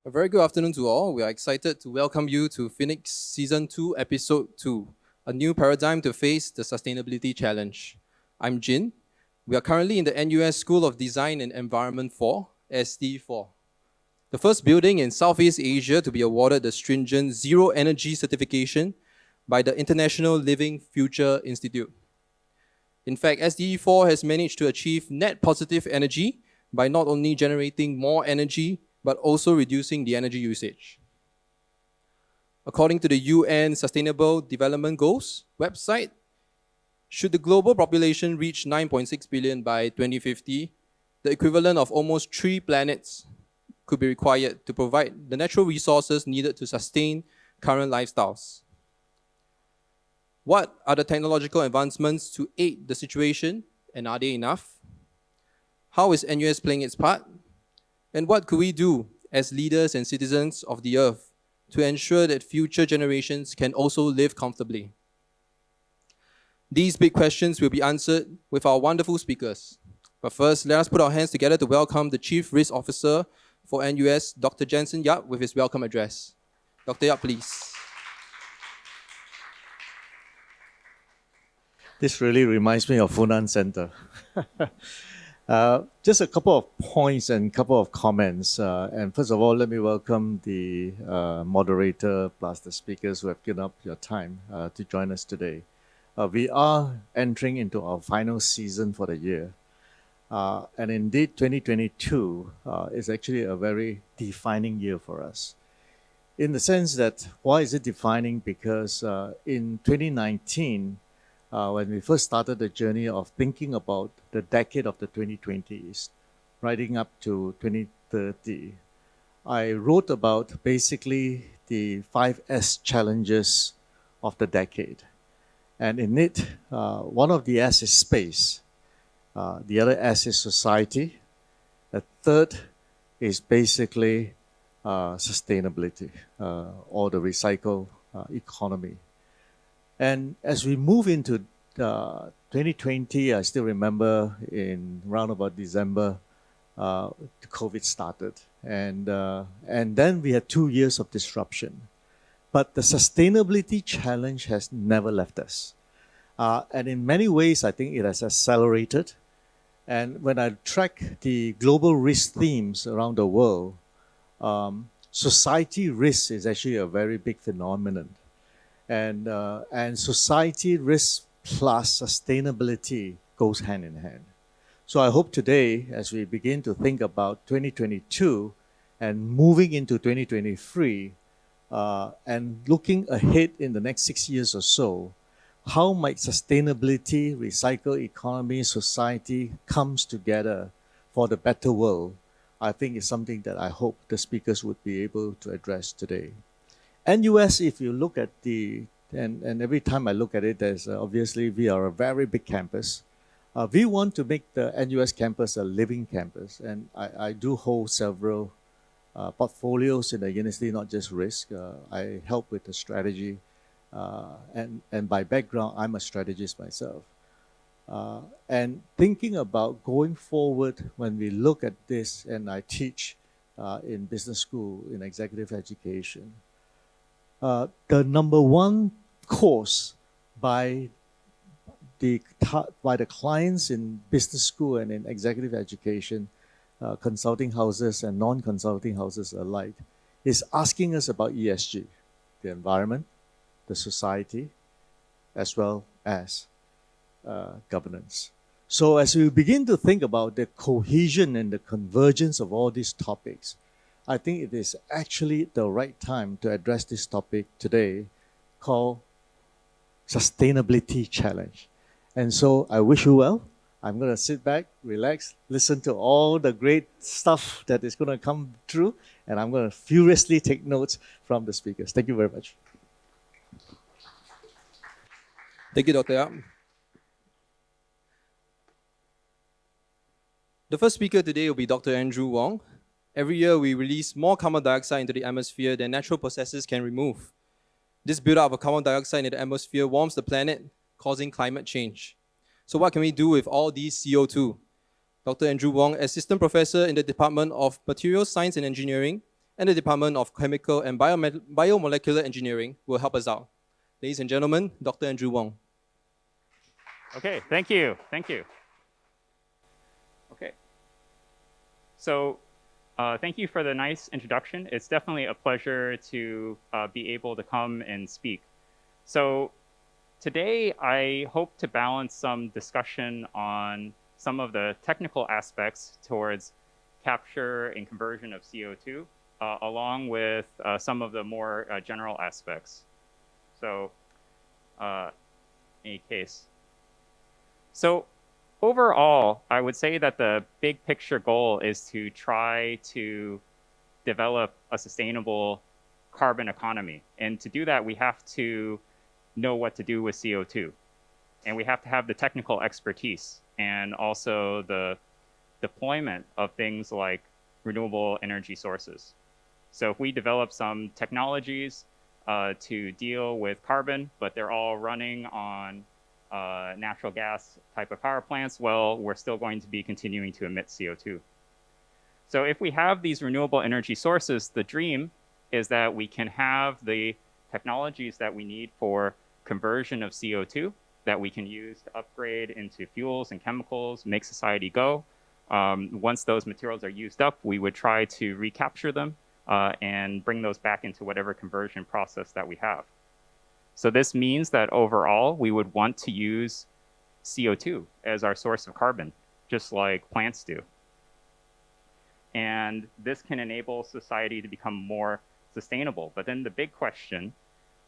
A very good afternoon to all. We are excited to welcome you to Phoenix Season 2, Episode 2, a new paradigm to face the sustainability challenge. I'm Jin. We are currently in the NUS School of Design and Environment 4, SD4, the first building in Southeast Asia to be awarded the stringent Zero Energy certification by the International Living Future Institute. In fact, SDE4 has managed to achieve net positive energy by not only generating more energy, but also reducing the energy usage. According to the UN Sustainable Development Goals website, should the global population reach 9.6 billion by 2050, the equivalent of almost 3 planets could be required to provide the natural resources needed to sustain current lifestyles. What are the technological advancements to aid the situation, and are they enough? How is NUS playing its part? And what could we do as leaders and citizens of the earth to ensure that future generations can also live comfortably? These big questions will be answered with our wonderful speakers. But first, let us put our hands together to welcome the Chief Risk Officer for NUS, Dr. Jensen Yap, with his welcome address. Dr. Yap, please. This really reminds me of Funan Center. Just a couple of points and a couple of comments. And first of all, let me welcome the moderator plus the speakers who have given up your time to join us today. We are entering into our final season for the year. And indeed, 2022 is actually a very defining year for us. In the sense that, why is it defining? Because in 2019, when we first started the journey of thinking about the decade of the 2020s, riding up to 2030, I wrote about basically the 5S challenges of the decade. And in it, one of the S is space, the other S is society, the third is basically sustainability or the recycle economy. And as we move into 2020, I still remember in round about December, COVID started. And then we had 2 years of disruption. But the sustainability challenge has never left us. And in many ways, I think it has accelerated. And when I track the global risk themes around the world, society risk is actually a very big phenomenon. And society risk plus sustainability goes hand in hand. So I hope today, as we begin to think about 2022 and moving into 2023, and looking ahead in the next 6 years or so, how might sustainability, recycle economy, society comes together for the better world, I think is something that I hope the speakers would be able to address today. NUS, if you look at and every time I look at it, there's obviously we are a very big campus. We want to make the NUS campus a living campus, and I do hold several portfolios in the university, not just risk. I help with the strategy, and by background, I'm a strategist myself. And thinking about going forward when we look at this, and I teach in business school in executive education, the number one course by the clients in business school and in executive education, consulting houses and non-consulting houses alike, is asking us about ESG, the environment, the society, as well as governance. So as we begin to think about the cohesion and the convergence of all these topics, I think it is actually the right time to address this topic today called Sustainability Challenge. And so I wish you well. I'm going to sit back, relax, listen to all the great stuff that is going to come through, and I'm going to furiously take notes from the speakers. Thank you very much. Thank you, Dr. Yap. The first speaker today will be Dr. Andrew Wong. Every year, we release more carbon dioxide into the atmosphere than natural processes can remove. This buildup of carbon dioxide in the atmosphere warms the planet, causing climate change. So what can we do with all these CO2? Dr. Andrew Wong, Assistant Professor in the Department of Materials Science and Engineering and the Department of Chemical and Biomolecular Engineering will help us out. Ladies and gentlemen, Dr. Andrew Wong. Okay, thank you. Okay. So thank you for the nice introduction. It's definitely a pleasure to be able to come and speak. So today, I hope to balance some discussion on some of the technical aspects towards capture and conversion of CO2, along with some of the more general aspects. So, any case. So overall, I would say that the big picture goal is to try to develop a sustainable carbon economy. And to do that, we have to know what to do with CO2. And we have to have the technical expertise and also the deployment of things like renewable energy sources. So if we develop some technologies to deal with carbon, but they're all running on natural gas type of power plants, well, we're still going to be continuing to emit CO2. So if we have these renewable energy sources, the dream is that we can have the technologies that we need for conversion of CO2 that we can use to upgrade into fuels and chemicals, make society go. Once those materials are used up, we would try to recapture them and bring those back into whatever conversion process that we have. So this means that overall, we would want to use CO2 as our source of carbon, just like plants do. And this can enable society to become more sustainable. But then the big question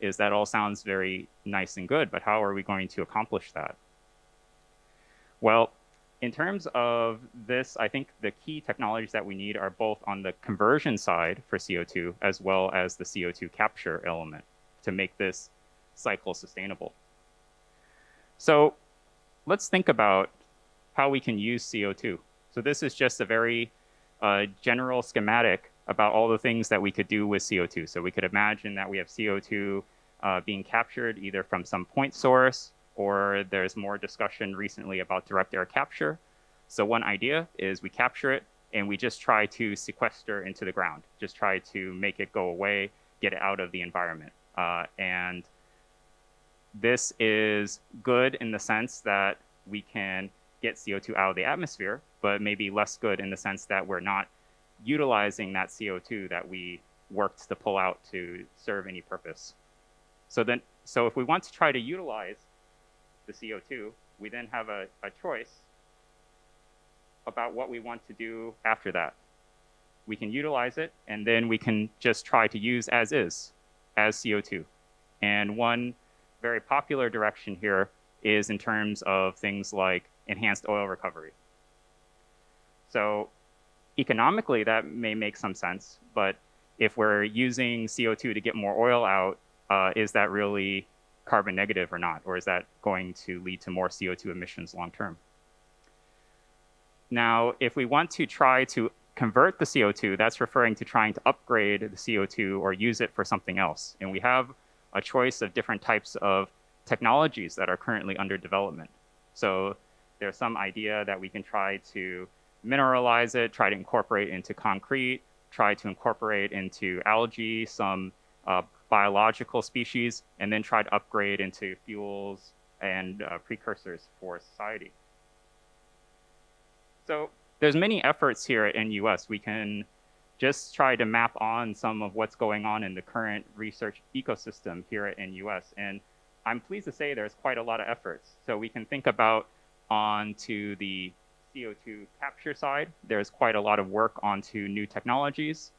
is that all sounds very nice and good, but how are we going to accomplish that? Well, in terms of this, I think the key technologies that we need are both on the conversion side for CO2 as well as the CO2 capture element to make this cycle sustainable. So let's think about how we can use CO2. So this is just a very general schematic about all the things that we could do with CO2. So we could imagine that we have CO2 being captured either from some point source, or there's more discussion recently about direct air capture. So one idea is we capture it and we just try to sequester into the ground, just try to make it go away, get it out of the environment. And this is good in the sense that we can get CO2 out of the atmosphere, but maybe less good in the sense that we're not utilizing that CO2 that we worked to pull out to serve any purpose. So if we want to try to utilize the CO2, we then have a choice about what we want to do after that. We can utilize it, and then we can just try to use as is, as CO2. And one very popular direction here is in terms of things like enhanced oil recovery. So economically, that may make some sense, but if we're using CO2 to get more oil out, is that really carbon negative or not? Or is that going to lead to more CO2 emissions long term? Now, if we want to try to convert the CO2, that's referring to trying to upgrade the CO2 or use it for something else. And we have a choice of different types of technologies that are currently under development. So there's some idea that we can try to mineralize it, try to incorporate into concrete, try to incorporate into algae, some biological species, and then try to upgrade into fuels and precursors for society. So there's many efforts here at NUS. We can just try to map on some of what's going on in the current research ecosystem here at NUS. And I'm pleased to say there's quite a lot of efforts. So we can think about onto the CO2 capture side, there's quite a lot of work onto new technologies.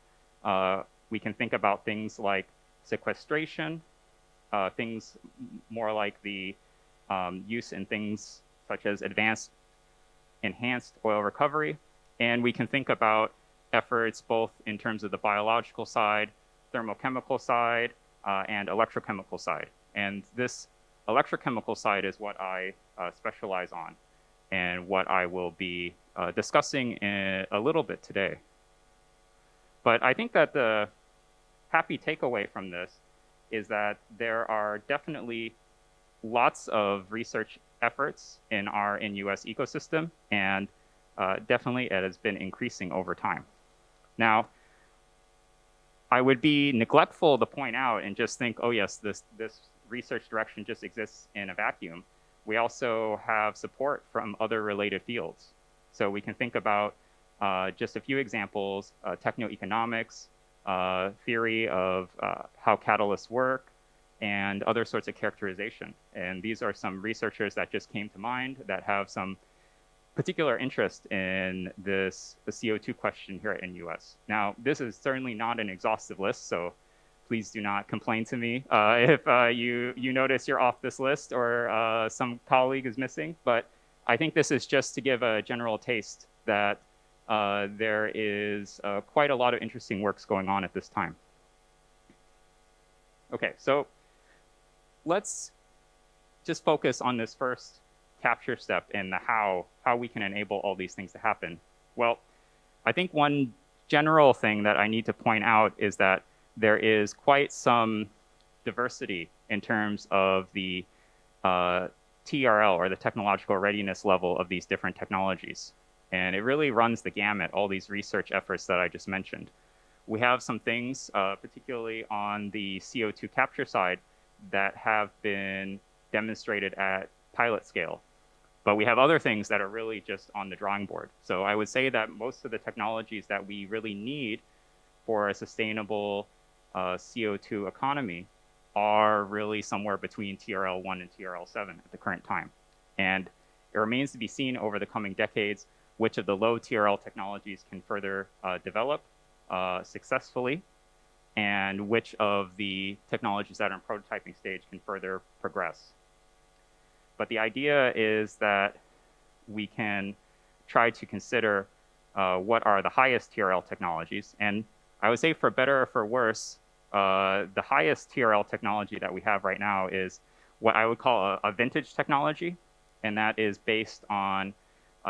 We can think about things like sequestration, things more like the use in things such as enhanced oil recovery. And we can think about efforts both in terms of the biological side, thermochemical side, and electrochemical side. And this electrochemical side is what I specialize on and what I will be discussing in a little bit today. But I think that the happy takeaway from this is that there are definitely lots of research efforts in our NUS ecosystem, and definitely it has been increasing over time. Now, I would be neglectful to point out and just think, oh yes, this research direction just exists in a vacuum. We also have support from other related fields. So we can think about just a few examples, techno-economics, theory of how catalysts work, and other sorts of characterization. And these are some researchers that just came to mind that have some particular interest in the CO2 question here at NUS. Now, this is certainly not an exhaustive list, so please do not complain to me if you notice you're off this list or some colleague is missing. But I think this is just to give a general taste that there is quite a lot of interesting works going on at this time. Okay, so let's just focus on this first capture step and the how we can enable all these things to happen. Well, I think one general thing that I need to point out is that there is quite some diversity in terms of the TRL, or the technological readiness level of these different technologies. And it really runs the gamut, all these research efforts that I just mentioned. We have some things, particularly on the CO2 capture side, that have been demonstrated at pilot scale. But we have other things that are really just on the drawing board. So I would say that most of the technologies that we really need for a sustainable CO2 economy are really somewhere between TRL1 and TRL7 at the current time. And it remains to be seen over the coming decades which of the low TRL technologies can further develop successfully, and which of the technologies that are in prototyping stage can further progress. But the idea is that we can try to consider what are the highest TRL technologies. And I would say, for better or for worse, the highest TRL technology that we have right now is what I would call a vintage technology, and that is based on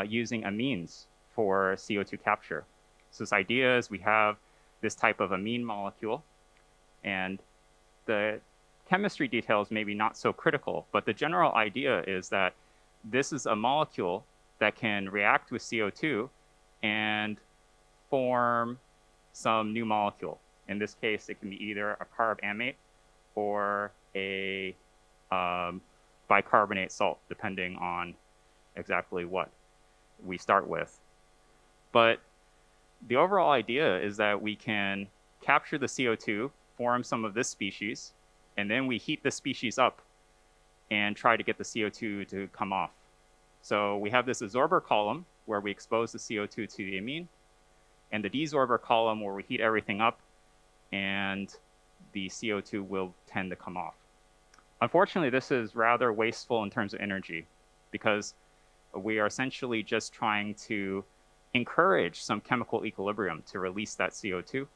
using amines for CO2 capture. So this idea is we have this type of amine molecule, and the chemistry details may be not so critical, but the general idea is that this is a molecule that can react with CO2 and form some new molecule. In this case, it can be either a carbamate or a bicarbonate salt, depending on exactly what we start with. But the overall idea is that we can capture the CO2, form some of this species, and then we heat the species up and try to get the CO2 to come off. So we have this absorber column where we expose the CO2 to the amine, and the desorber column where we heat everything up and the CO2 will tend to come off. Unfortunately, this is rather wasteful in terms of energy, because we are essentially just trying to encourage some chemical equilibrium to release that CO2.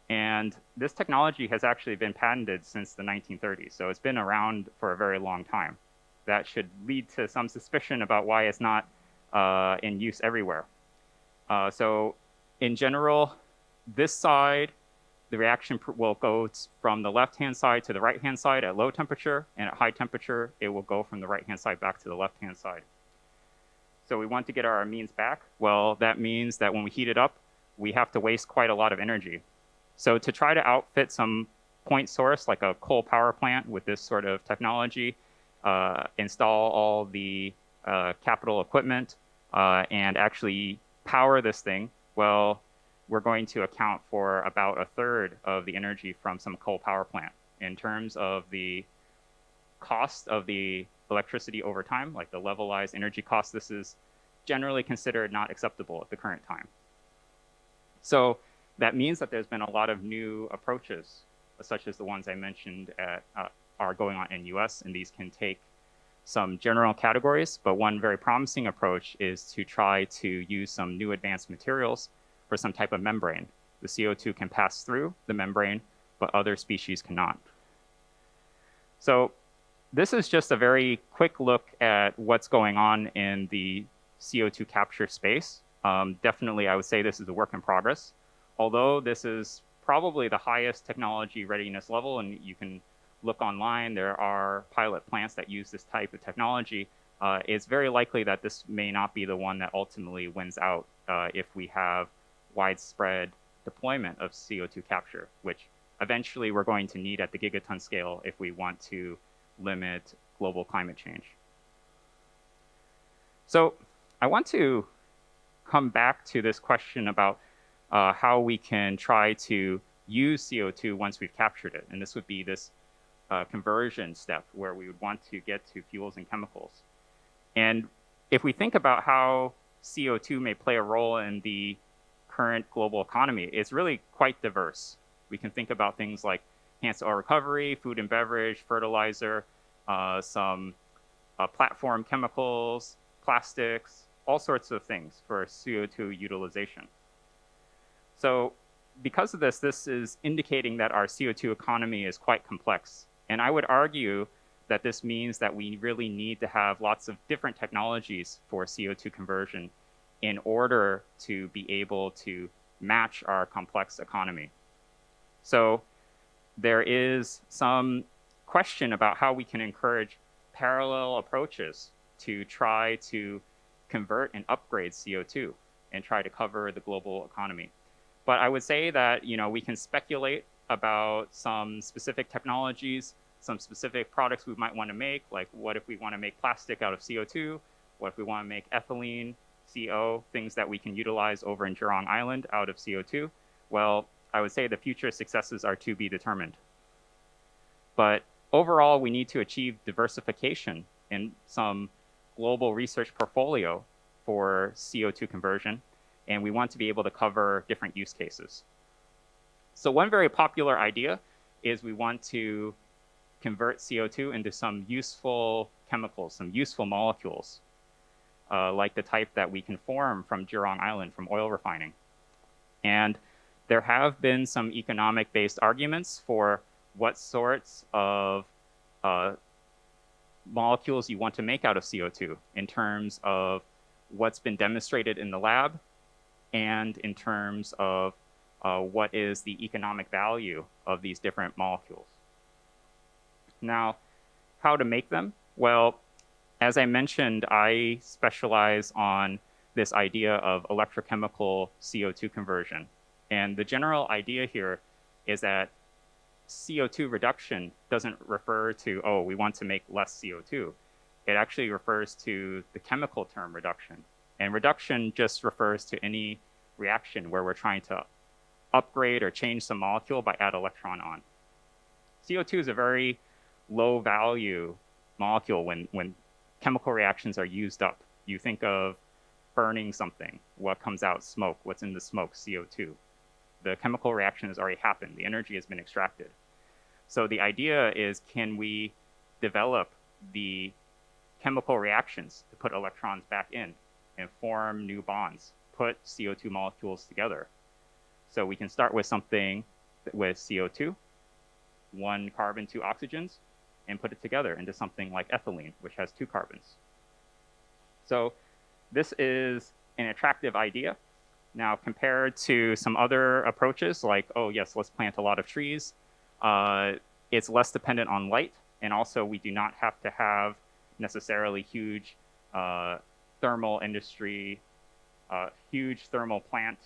And this technology has actually been patented since the 1930s, so it's been around for a very long time. That should lead to some suspicion about why it's not in use everywhere. So in general, this side, the reaction will go from the left-hand side to the right-hand side at low temperature, and at high temperature, it will go from the right-hand side back to the left-hand side. So we want to get our amines back. Well, that means that when we heat it up, we have to waste quite a lot of energy. So to try to outfit some point source, like a coal power plant with this sort of technology, install all the capital equipment, and actually power this thing, well, we're going to account for about a third of the energy from some coal power plant. In terms of the cost of the electricity over time, like the levelized energy cost, this is generally considered not acceptable at the current time. So that means that there's been a lot of new approaches, such as the ones I mentioned are going on in US, and these can take some general categories, but one very promising approach is to try to use some new advanced materials for some type of membrane. The CO2 can pass through the membrane, but other species cannot. So this is just a very quick look at what's going on in the CO2 capture space. Definitely, I would say this is a work in progress. Although this is probably the highest technology readiness level, and you can look online, there are pilot plants that use this type of technology. It's very likely that this may not be the one that ultimately wins out if we have widespread deployment of CO2 capture, which eventually we're going to need at the gigaton scale if we want to limit global climate change. So I want to come back to this question about how we can try to use CO2 once we've captured it. And this would be this conversion step where we would want to get to fuels and chemicals. And if we think about how CO2 may play a role in the current global economy, it's really quite diverse. We can think about things like enhanced oil recovery, food and beverage, fertilizer, some platform chemicals, plastics, all sorts of things for CO2 utilization. So because of this, this is indicating that our CO2 economy is quite complex. And I would argue that this means that we really need to have lots of different technologies for CO2 conversion in order to be able to match our complex economy. So there is some question about how we can encourage parallel approaches to try to convert and upgrade CO2 and try to cover the global economy. But I would say that we can speculate about some specific technologies, some specific products we might want to make, like what if we want to make plastic out of CO2? What if we want to make ethylene, CO, things that we can utilize over in Jurong Island out of CO2? Well, I would say the future successes are to be determined. But overall, we need to achieve diversification in some global research portfolio for CO2 conversion, and we want to be able to cover different use cases. So one very popular idea is we want to convert CO2 into some useful chemicals, some useful molecules, like the type that we can form from Jurong Island from oil refining. And there have been some economic-based arguments for what sorts of molecules you want to make out of CO2 in terms of what's been demonstrated in the lab and in terms of what is the economic value of these different molecules. Now, how to make them? Well, as I mentioned, I specialize on this idea of electrochemical CO2 conversion. And the general idea here is that CO2 reduction doesn't refer to, oh, we want to make less CO2. It actually refers to the chemical term reduction. And reduction just refers to any reaction where we're trying to upgrade or change some molecule by add electron on. CO2 is a very low value molecule when chemical reactions are used up. You think of burning something, what comes out? Smoke. What's in the smoke? CO2. The chemical reaction has already happened. The energy has been extracted. So the idea is, can we develop the chemical reactions to put electrons back in and form new bonds, put CO2 molecules together? So we can start with something with CO2, 1 carbon, 2 oxygens, and put it together into something like ethylene, which has 2 carbons. So this is an attractive idea. Now, compared to some other approaches like, oh, yes, let's plant a lot of trees, it's less dependent on light. And also, we do not have to have necessarily huge thermal industry, huge thermal plant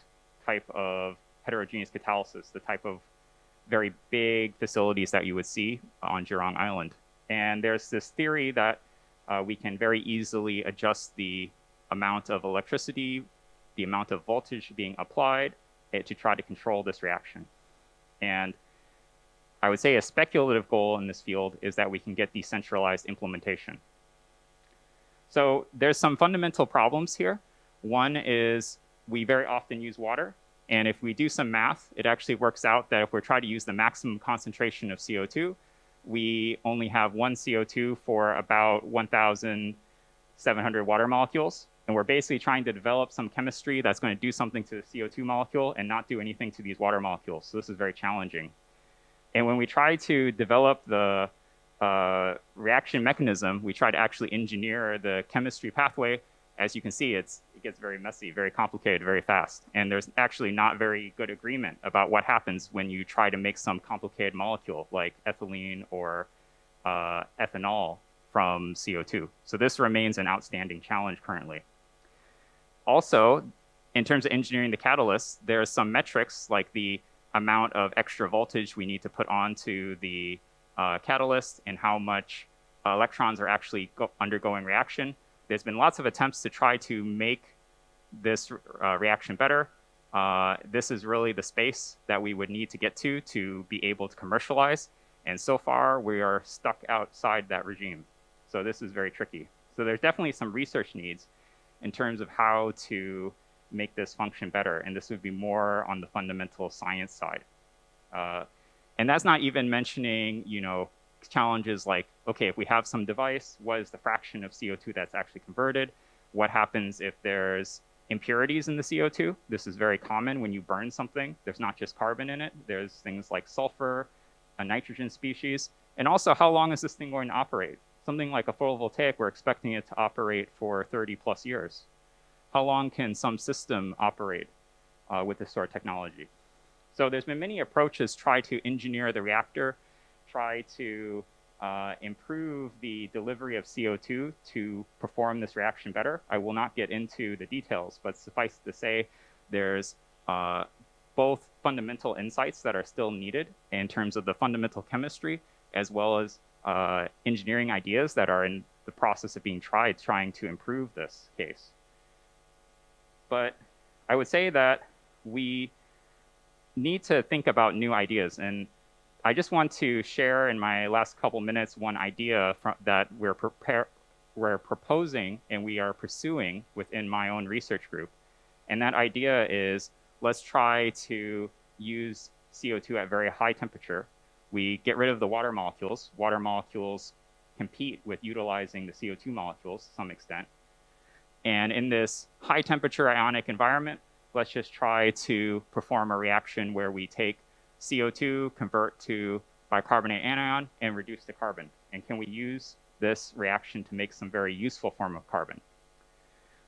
type of heterogeneous catalysis, the type of very big facilities that you would see on Jurong Island. And there's this theory that we can very easily adjust the amount of electricity, the amount of voltage being applied to try to control this reaction. And I would say a speculative goal in this field is that we can get decentralized implementation. So there's some fundamental problems here. One is we very often use water. And if we do some math, it actually works out that if we're trying to use the maximum concentration of CO2, we only have 1 CO2 for about 1,700 water molecules. And we're basically trying to develop some chemistry that's going to do something to the CO2 molecule and not do anything to these water molecules. So this is very challenging. And when we try to develop the reaction mechanism, we try to actually engineer the chemistry pathway. As you can see, it gets very messy, very complicated, very fast. And there's actually not very good agreement about what happens when you try to make some complicated molecule like ethylene or ethanol from CO2. So this remains an outstanding challenge currently. Also, in terms of engineering the catalyst, there are some metrics like the amount of extra voltage we need to put onto the catalyst and how much electrons are actually undergoing reaction. There's been lots of attempts to try to make this reaction better. This is really the space that we would need to get to be able to commercialize. And so far, we are stuck outside that regime. So this is very tricky. So there's definitely some research needs in terms of how to make this function better. And this would be more on the fundamental science side. And that's not even mentioning, challenges like, okay, if we have some device, what is the fraction of CO2 that's actually converted? What happens if there's impurities in the CO2? This is very common when you burn something. There's not just carbon in it. There's things like sulfur, a nitrogen species. And also, how long is this thing going to operate? Something like a photovoltaic, we're expecting it to operate for 30 plus years. How long can some system operate with this sort of technology? So there's been many approaches try to engineer the reactor, try to improve the delivery of CO2 to perform this reaction better. I will not get into the details, but suffice to say, there's both fundamental insights that are still needed in terms of the fundamental chemistry, as well as engineering ideas that are in the process of being tried, trying to improve this case. But I would say that we need to think about new ideas. And I just want to share in my last couple minutes one idea that we're proposing and we are pursuing within my own research group. And that idea is, let's try to use CO2 at very high temperature. We get rid of the water molecules. Water molecules compete with utilizing the CO2 molecules to some extent. And in this high temperature ionic environment, let's just try to perform a reaction where we take CO2, convert to bicarbonate anion, and reduce the carbon. And can we use this reaction to make some very useful form of carbon?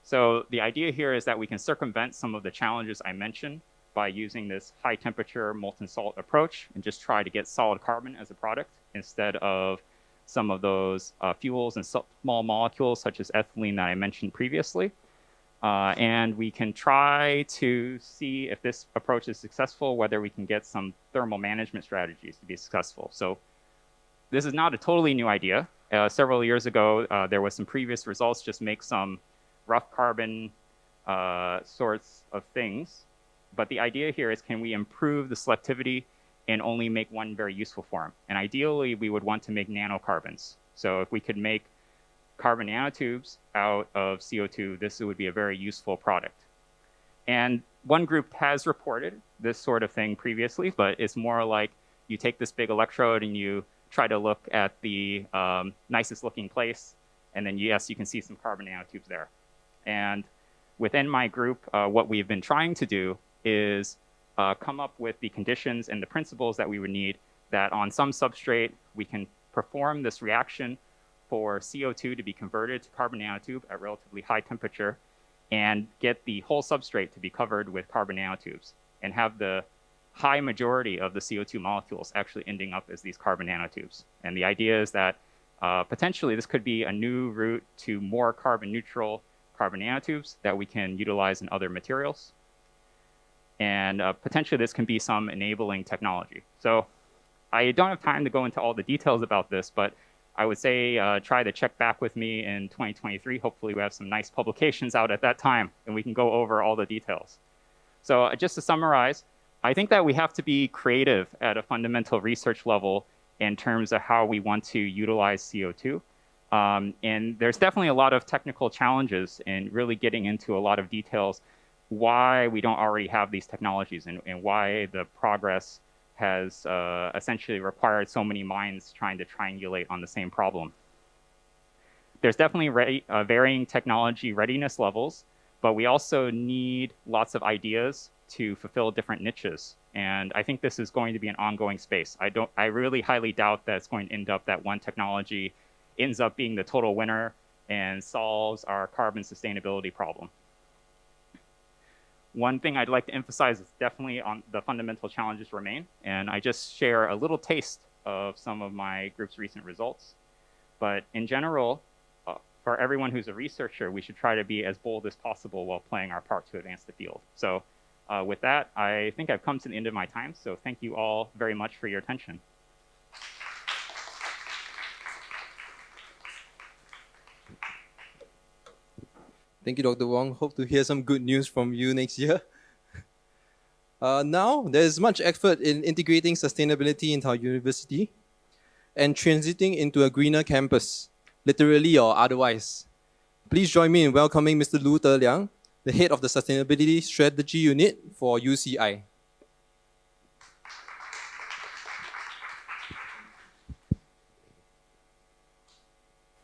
So the idea here is that we can circumvent some of the challenges I mentioned by using this high temperature molten salt approach and just try to get solid carbon as a product instead of some of those fuels and small molecules such as ethylene that I mentioned previously. And we can try to see if this approach is successful, whether we can get some thermal management strategies to be successful. So this is not a totally new idea. Several years ago, there was some previous results, just make some rough carbon sorts of things. But the idea here is, can we improve the selectivity and only make one very useful form? And ideally, we would want to make nanocarbons. So if we could make carbon nanotubes out of CO2, this would be a very useful product. And one group has reported this sort of thing previously, but it's more like you take this big electrode and you try to look at the nicest looking place, and then yes, you can see some carbon nanotubes there. And within my group, what we've been trying to do is come up with the conditions and the principles that we would need that on some substrate, we can perform this reaction for CO2 to be converted to carbon nanotube at relatively high temperature and get the whole substrate to be covered with carbon nanotubes and have the high majority of the CO2 molecules actually ending up as these carbon nanotubes. And the idea is that potentially this could be a new route to more carbon neutral carbon nanotubes that we can utilize in other materials. And potentially this can be some enabling technology. So I don't have time to go into all the details about this, but I would say try to check back with me in 2023. Hopefully we have some nice publications out at that time and we can go over all the details. So just to summarize, I think that we have to be creative at a fundamental research level in terms of how we want to utilize CO2. And there's definitely a lot of technical challenges in really getting into a lot of details why we don't already have these technologies and why the progress has essentially required so many minds trying to triangulate on the same problem. There's definitely varying technology readiness levels, but we also need lots of ideas to fulfill different niches. And I think this is going to be an ongoing space. I really highly doubt that it's going to end up that one technology ends up being the total winner and solves our carbon sustainability problem. One thing I'd like to emphasize is definitely on the fundamental challenges remain. And I just share a little taste of some of my group's recent results. But in general, for everyone who's a researcher, we should try to be as bold as possible while playing our part to advance the field. So with that, I think I've come to the end of my time. So thank you all very much for your attention. Thank you, Dr. Wong. Hope to hear some good news from you next year. Now, there's much effort in integrating sustainability into our university and transiting into a greener campus, literally or otherwise. Please join me in welcoming Mr. Lu Te Liang, the head of the Sustainability Strategy Unit for UCI.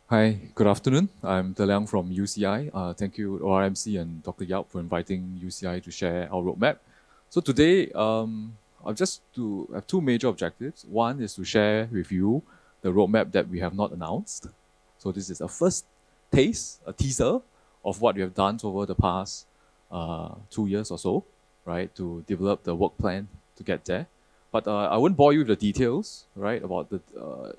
Hi, good afternoon. I'm Te Liang from UCI. Thank you, ORMC and Dr. Yap, for inviting UCI to share our roadmap. So today, I have two major objectives. One is to share with you the roadmap that we have not announced. So this is a first taste, a teaser of what we have done over the past 2 years or so, right, to develop the work plan to get there. But I won't bore you with the details, right, about the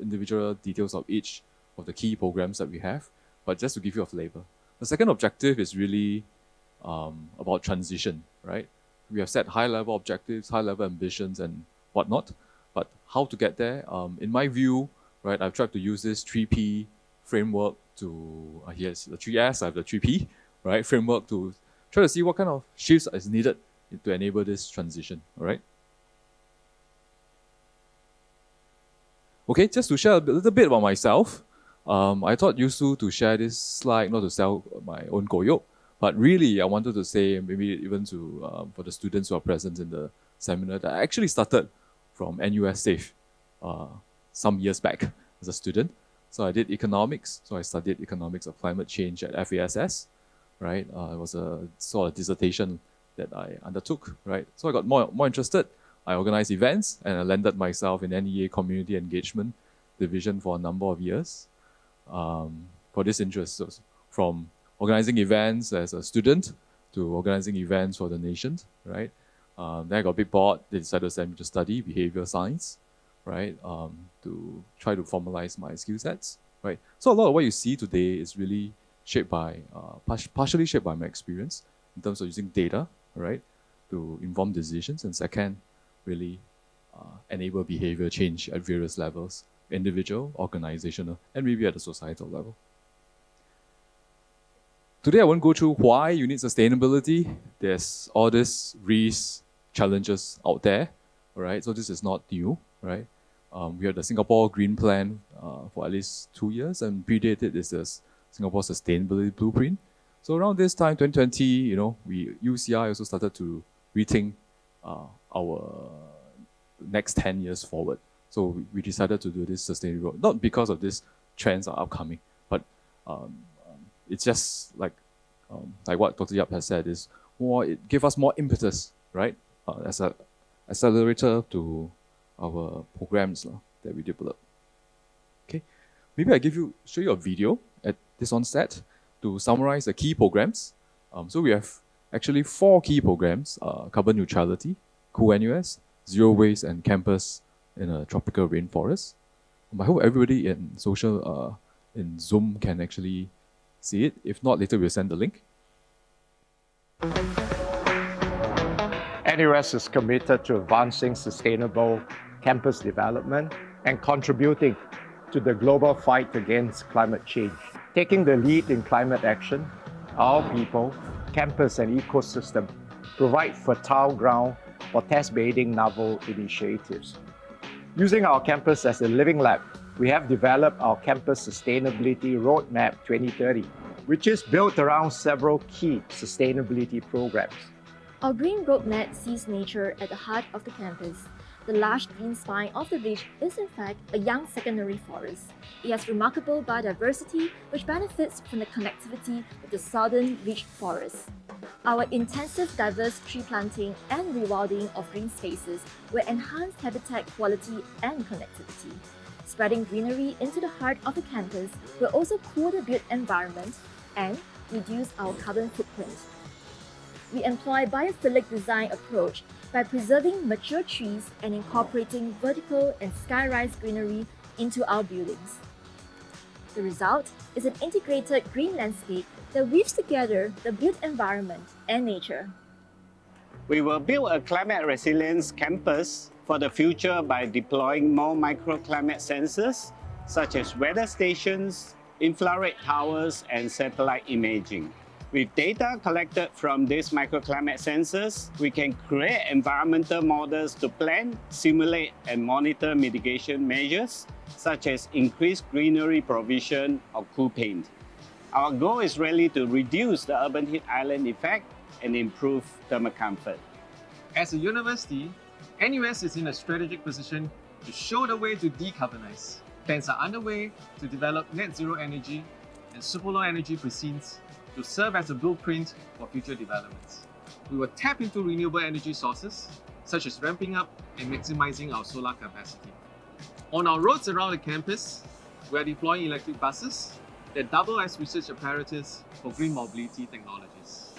individual details of each of the key programs that we have, but just to give you a flavor. The second objective is really about transition, right? We have set high-level objectives, high-level ambitions and whatnot, but how to get there? In my view, right, I've tried to use this 3P framework to, here's the 3S, I have the 3P, right, framework to try to see what kind of shifts is needed to enable this transition, all right? Okay, just to share a little bit about myself, I thought useful to share this slide, not to sell my own koyok, but really I wanted to say, maybe even to for the students who are present in the seminar, that I actually started from NUS SAFE some years back as a student. So I did economics, so I studied economics of climate change at FASS, right? It was a sort of dissertation that I undertook, right? So I got more interested. I organized events and I landed myself in NEA Community Engagement Division for a number of years. For this interest, so from organizing events as a student to organizing events for the nation, right? Then I got a bit bored. They decided to send me to study behavior science, right? To try to formalize my skill sets, right? So a lot of what you see today is really shaped by, partially shaped by my experience in terms of using data, right, to inform decisions, and second, really enable behavior change at various levels. Individual, organizational, and maybe at the societal level. Today I won't go through why you need sustainability. There's all these risks, challenges out there, all right? So this is not new, right? We had the Singapore Green Plan for at least 2 years, and predated is the Singapore Sustainability Blueprint. So around this time, 2020, you know, UCI also started to rethink our next 10 years forward. So we decided to do this sustainable, not because of these trends are upcoming, but it's just like what Dr. Yap has said, is more, it gave us more impetus, right? As an accelerator to our programs that we develop. Okay, maybe I show you a video at this onset to summarize the key programs. So we have actually 4 key programs: carbon neutrality, Cool NUS, zero waste, and campus in a tropical rainforest. I hope everybody in in Zoom can actually see it. If not, later we'll send the link. NUS is committed to advancing sustainable campus development and contributing to the global fight against climate change. Taking the lead in climate action, our people, campus and ecosystem provide fertile ground for test-bedding novel initiatives. Using our campus as a living lab, we have developed our Campus Sustainability Roadmap 2030, which is built around several key sustainability programs. Our Green Roadmap sees nature at the heart of the campus. The large green spine of the ridge is in fact a young secondary forest. It has remarkable biodiversity which benefits from the connectivity with the southern ridge forest. Our intensive diverse tree planting and rewilding of green spaces will enhance habitat quality and connectivity. Spreading greenery into the heart of the campus will also cool the built environment and reduce our carbon footprint. We employ biophilic design approach by preserving mature trees and incorporating vertical and sky-rise greenery into our buildings. The result is an integrated green landscape that weaves together the built environment and nature. We will build a climate resilience campus for the future by deploying more microclimate sensors, such as weather stations, infrared towers, and satellite imaging. With data collected from these microclimate sensors, we can create environmental models to plan, simulate, and monitor mitigation measures, such as increased greenery provision or cool paint. Our goal is really to reduce the urban heat island effect and improve thermal comfort. As a university, NUS is in a strategic position to show the way to decarbonize. Plans are underway to develop net zero energy and super low energy precincts to serve as a blueprint for future developments. We will tap into renewable energy sources, such as ramping up and maximizing our solar capacity. On our roads around the campus, we are deploying electric buses that double as research apparatus for green mobility technologies.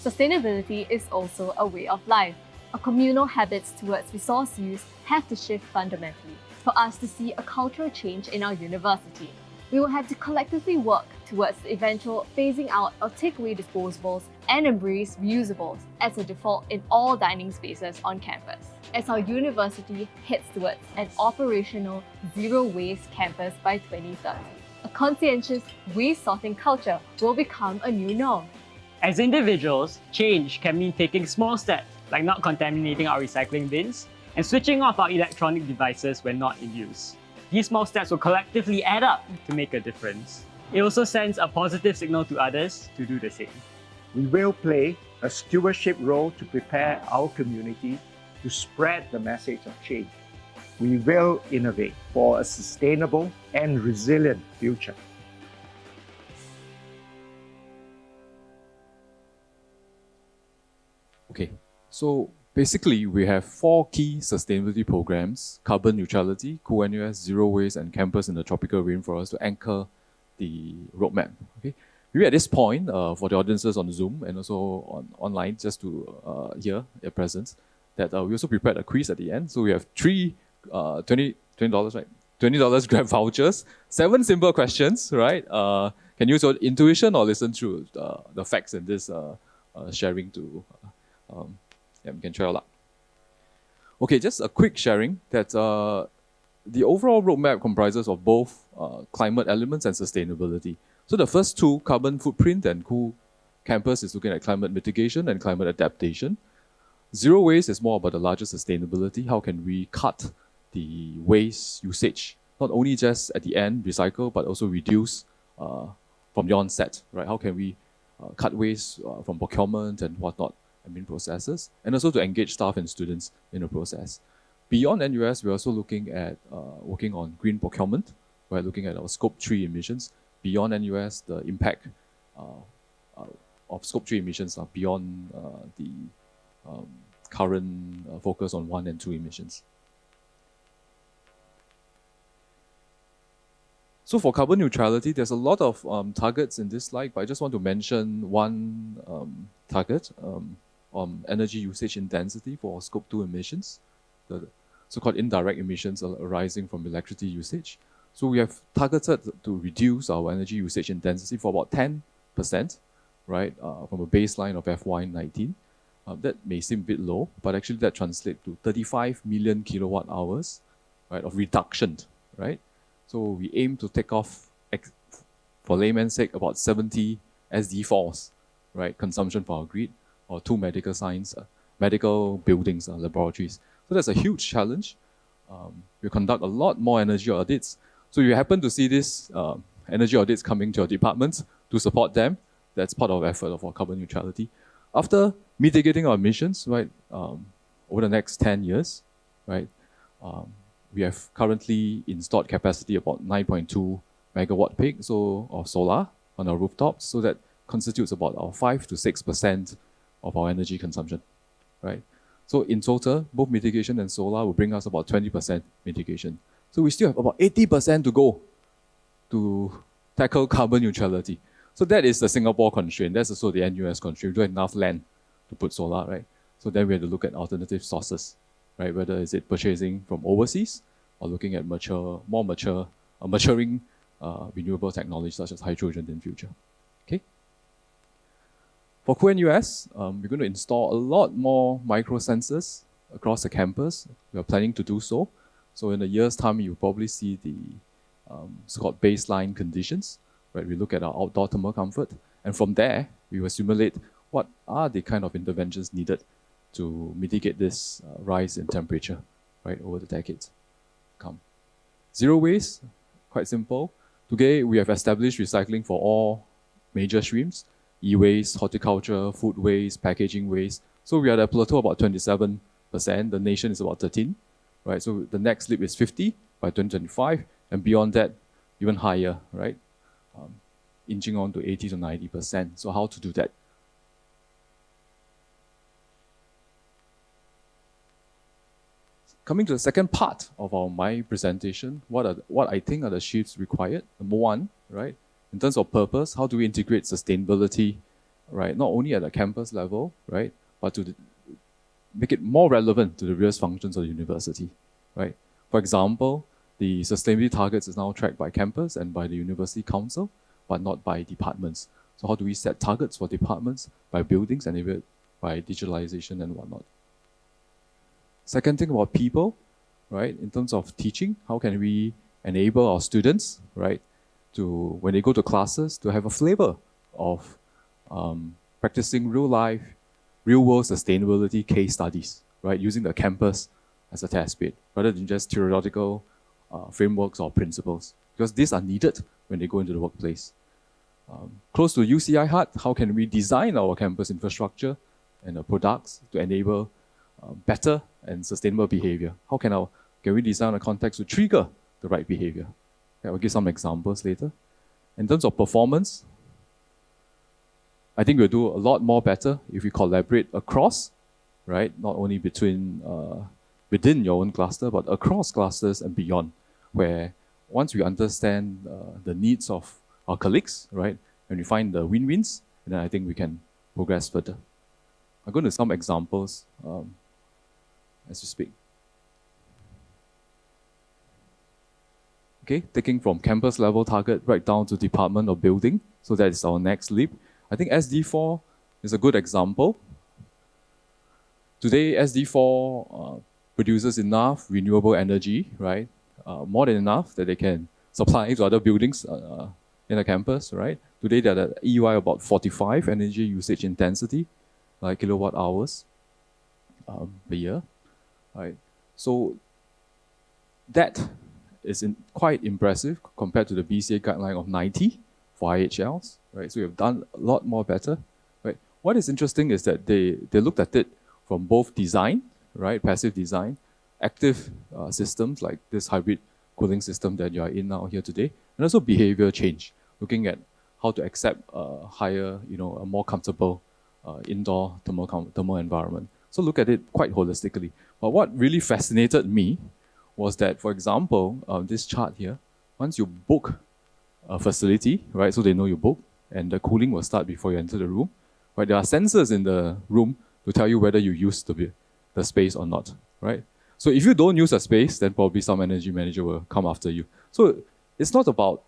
Sustainability is also a way of life. Our communal habits towards resource use have to shift fundamentally for us to see a cultural change in our university. We will have to collectively work towards the eventual phasing out of takeaway disposables and embrace reusables as a default in all dining spaces on campus, as our university heads towards an operational zero-waste campus by 2030. A conscientious waste sorting culture will become a new norm. As individuals, change can mean taking small steps, like not contaminating our recycling bins and switching off our electronic devices when not in use. These small steps will collectively add up to make a difference. It also sends a positive signal to others to do the same. We will play a stewardship role to prepare our community to spread the message of change. We will innovate for a sustainable and resilient future. Okay, so basically we have 4 key sustainability programs: carbon neutrality, Cool NUS, zero waste, and campus in the tropical rainforest to anchor the roadmap. Okay, maybe at this point, for the audiences on Zoom and also online, just to hear their presence, that we also prepared a quiz at the end. So we have 3 $20, right? $20 Grab vouchers, 7 simple questions, right? Can use your intuition or listen through the facts in this sharing to, yeah, we can try a lot. Okay, just a quick sharing that the overall roadmap comprises of both climate elements and sustainability. So the first 2, carbon footprint and Cool Campus, is looking at climate mitigation and climate adaptation. Zero waste is more about the larger sustainability. How can we cut the waste usage, not only just at the end, recycle, but also reduce from the onset, right? How can we cut waste from procurement and whatnot, admin processes, and also to engage staff and students in the process. Beyond NUS, we're also looking at working on green procurement. We're looking at our Scope 3 emissions. Beyond NUS, the impact of Scope 3 emissions are beyond the current focus on 1 and 2 emissions. So for carbon neutrality, there's a lot of targets in this slide, but I just want to mention one target on energy usage intensity for Scope 2 emissions, the so-called indirect emissions arising from electricity usage. So we have targeted to reduce our energy usage intensity for about 10%, right, from a baseline of FY19. That may seem a bit low, but actually that translates to 35 million kilowatt hours, right, of reduction, right? So we aim to take off, for layman's sake, about 70 SD4s, right, consumption for our grid, or 2 medical science, medical buildings, laboratories. So that's a huge challenge. We conduct a lot more energy audits. So you happen to see this energy audits coming to your departments to support them. That's part of the effort of our carbon neutrality. After mitigating our emissions, right, over the next 10 years, right, we have currently installed capacity about 9.2 megawatt peak of solar on our rooftops. So that constitutes about our 5 to 6% of our energy consumption, right? So in total, both mitigation and solar will bring us about 20% mitigation. So we still have about 80% to go to tackle carbon neutrality. So that is the Singapore constraint. That's also the NUS constraint. We don't have enough land to put solar, right? So then we have to look at alternative sources, right? Whether is it purchasing from overseas or looking at maturing renewable technology such as hydrogen in future. Okay. For QNUS, we're going to install a lot more microsensors across the campus. We are planning to do so. So in a year's time, you'll probably see the so-called baseline conditions, right? We look at our outdoor thermal comfort, and from there, we will simulate what are the kind of interventions needed to mitigate this rise in temperature, right, over the decades come. Zero waste, quite simple. Today, we have established recycling for all major streams: e-waste, horticulture, food waste, packaging waste. So we are at a plateau about 27%. The nation is about 13%, right? So the next leap is 50 by 2025, and beyond that, even higher, right? Inching on to 80 to 90%. So how to do that? Coming to the second part of my presentation, what I think are the shifts required. Number one, right? In terms of purpose, how do we integrate sustainability, right? Not only at the campus level, right? But to make it more relevant to the various functions of the university, right? For example, the sustainability targets is now tracked by campus and by the university council, but not by departments. So how do we set targets for departments, by buildings, and even by digitalization and whatnot? Second thing about people, right? In terms of teaching, how can we enable our students, right, to, when they go to classes, to have a flavor of practicing real life, real world sustainability case studies, right? Using the campus as a test bed, rather than just theoretical frameworks or principles, because these are needed when they go into the workplace. Close to UCI Heart, how can we design our campus infrastructure and the products to enable better and sustainable behavior? How can we design a context to trigger the right behavior? Okay, I'll give some examples later. In terms of performance, I think we'll do a lot more better if we collaborate across, right? Not only within your own cluster, but across clusters and beyond, where once we understand the needs of our colleagues, right, and we find the win-wins, then I think we can progress further. I'm going to some examples as we speak. Okay, taking from campus level target right down to department or building. So that is our next leap. I think SD4 is a good example. Today, SD4 produces enough renewable energy, right? More than enough that they can supply to other buildings in a campus, right? Today, they're at EUI about 45 energy usage intensity, like kilowatt hours per year, right? So that is quite impressive compared to the BCA guideline of 90 for IHLs, right? So we have done a lot more better, right? What is interesting is that they looked at it from both design, right? Passive design, active systems like this hybrid cooling system that you are in now here today, and also behavior change, looking at how to accept a higher, a more comfortable indoor thermal environment. So look at it quite holistically. But what really fascinated me was that, for example, this chart here, once you book a facility, right, so they know you book, and the cooling will start before you enter the room, right? There are sensors in the room to tell you whether you use the space or not, right? So if you don't use a space, then probably some energy manager will come after you. So it's not about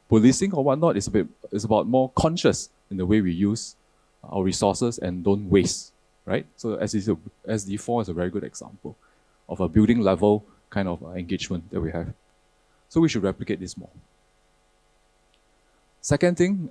policing or whatnot, it's about more conscious in the way we use our resources and don't waste, right? So SD4 is a very good example of a building level kind of engagement that we have. So we should replicate this more. Second thing,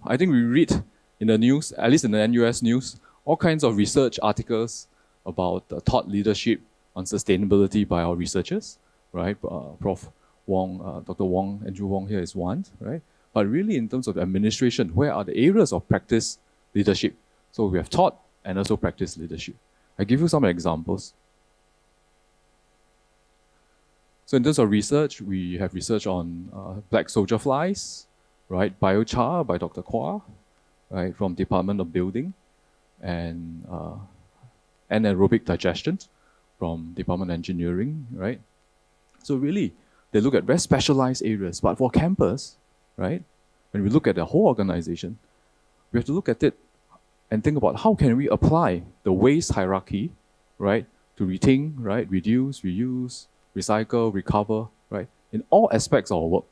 I think we read in the news, at least in the NUS news, all kinds of research articles about thought leadership on sustainability by our researchers, right? Prof. Wong, Dr. Wong, Andrew Wong here is one, right? But really in terms of administration, where are the areas of practice leadership? So we have taught and also practice leadership. I give you some examples. So in terms of research, we have research on black soldier flies, right? Biochar by Dr. Kwa, right? From Department of Building, and anaerobic digestion from Department of Engineering, right? So really, they look at very specialized areas. But for campus, right? When we look at the whole organization, we have to look at it and think about how can we apply the waste hierarchy, right? To rethink, right? Reduce, reuse, recycle, recover, right? In all aspects of our work,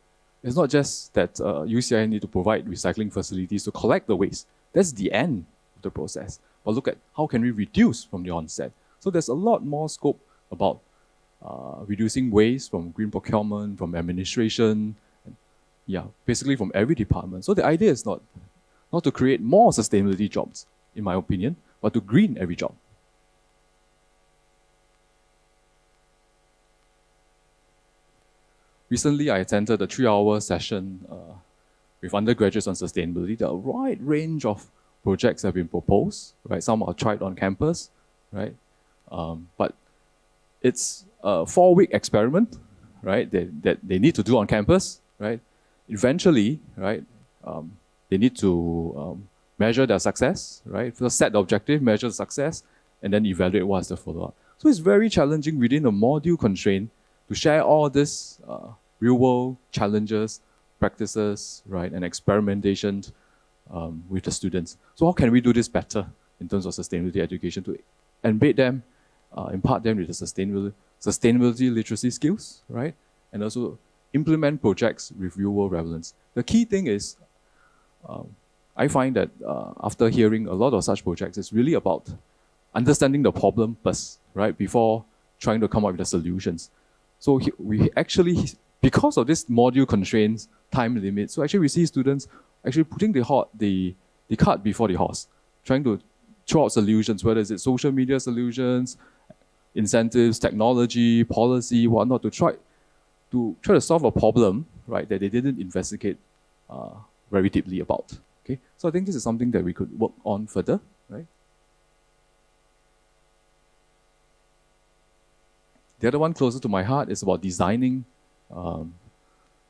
It's not just that UCI need to provide recycling facilities to collect the waste. That's the end of the process. But look at how can we reduce from the onset. So there's a lot more scope about reducing waste from green procurement, from administration, and basically from every department. So the idea is not to create more sustainability jobs, in my opinion, but to green every job. Recently, I attended a 3-hour session with undergraduates on sustainability. There are a wide range of projects have been proposed, right? Some are tried on campus, right? But it's a 4-week experiment, right? That they need to do on campus, right? Eventually, right? They need to measure their success, right? First set the objective, measure the success, and then evaluate what's the follow-up. So it's very challenging within a module constraint to share all this real-world challenges, practices, right, and experimentation with the students. So how can we do this better in terms of sustainability education to embed them, impart them with the sustainability literacy skills, right, and also implement projects with real-world relevance. The key thing is, I find that after hearing a lot of such projects, it's really about understanding the problem first, right, before trying to come up with the solutions. So we actually, because of this module constraints, time limit, so actually we see students actually putting the cart before the horse, trying to throw out solutions, whether it's social media solutions, incentives, technology, policy, whatnot, to try to solve a problem, right, that they didn't investigate very deeply about. Okay, so I think this is something that we could work on further, right? The other one closer to my heart is about designing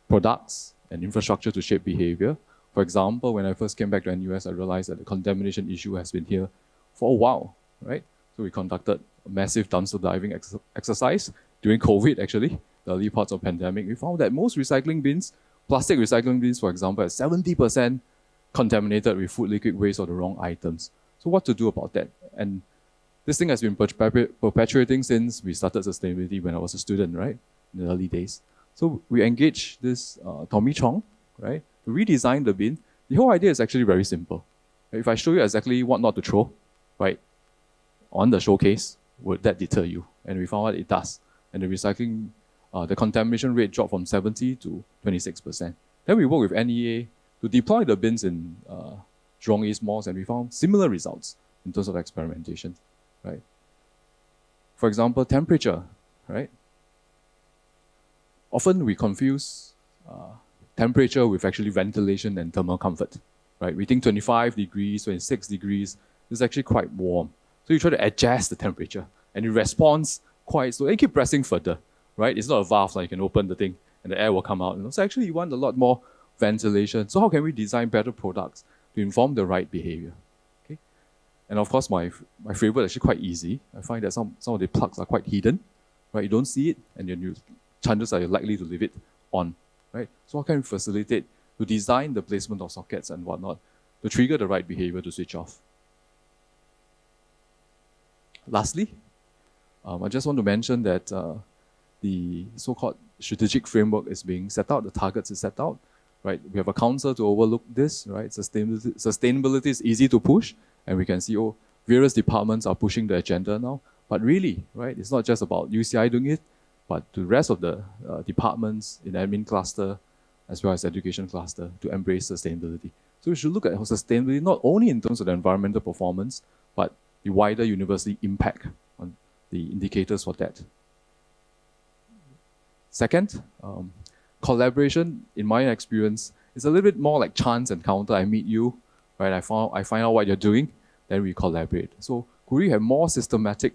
products and infrastructure to shape behavior. For example, when I first came back to NUS, I realized that the contamination issue has been here for a while, right? So we conducted a massive dumpster diving exercise during COVID, actually, the early parts of pandemic. We found that most recycling bins, plastic recycling bins, for example, are 70% contaminated with food, liquid waste, or the wrong items. So what to do about that? And this thing has been perpetuating since we started sustainability when I was a student, right, in the early days. So we engaged this Tommy Chong, right, to redesign the bin. The whole idea is actually very simple. If I show you exactly what not to throw, right, on the showcase, would that deter you? And we found out it does. And the recycling, the contamination rate dropped from 70 to 26%. Then we worked with NEA to deploy the bins in Jurong East malls, and we found similar results in terms of experimentation, right? For example, temperature, right? Often we confuse temperature with actually ventilation and thermal comfort, right? We think 25 degrees, 26 degrees is actually quite warm. So you try to adjust the temperature and it responds quite slow. And keep pressing further, right? It's not a valve, like you can open the thing and the air will come out. So actually you want a lot more ventilation. So how can we design better products to inform the right behavior? Okay. And of course, my favorite is actually quite easy. I find that some of the plugs are quite hidden, right? You don't see it, and then chances are you're likely to leave it on, right? So how can we facilitate to design the placement of sockets and whatnot to trigger the right behavior to switch off? Lastly, I just want to mention that the so-called strategic framework is being set out, the targets is set out, right? We have a council to overlook this, right? Sustainability is easy to push, and we can see, various departments are pushing the agenda now. But really, right, it's not just about UCI doing it, but the rest of the departments in admin cluster, as well as education cluster, to embrace sustainability. So we should look at sustainability not only in terms of the environmental performance, but the wider university impact on the indicators for that. Second, collaboration, in my experience, is a little bit more like chance encounter. I meet you, right? I find out what you're doing, then we collaborate. So could we have more systematic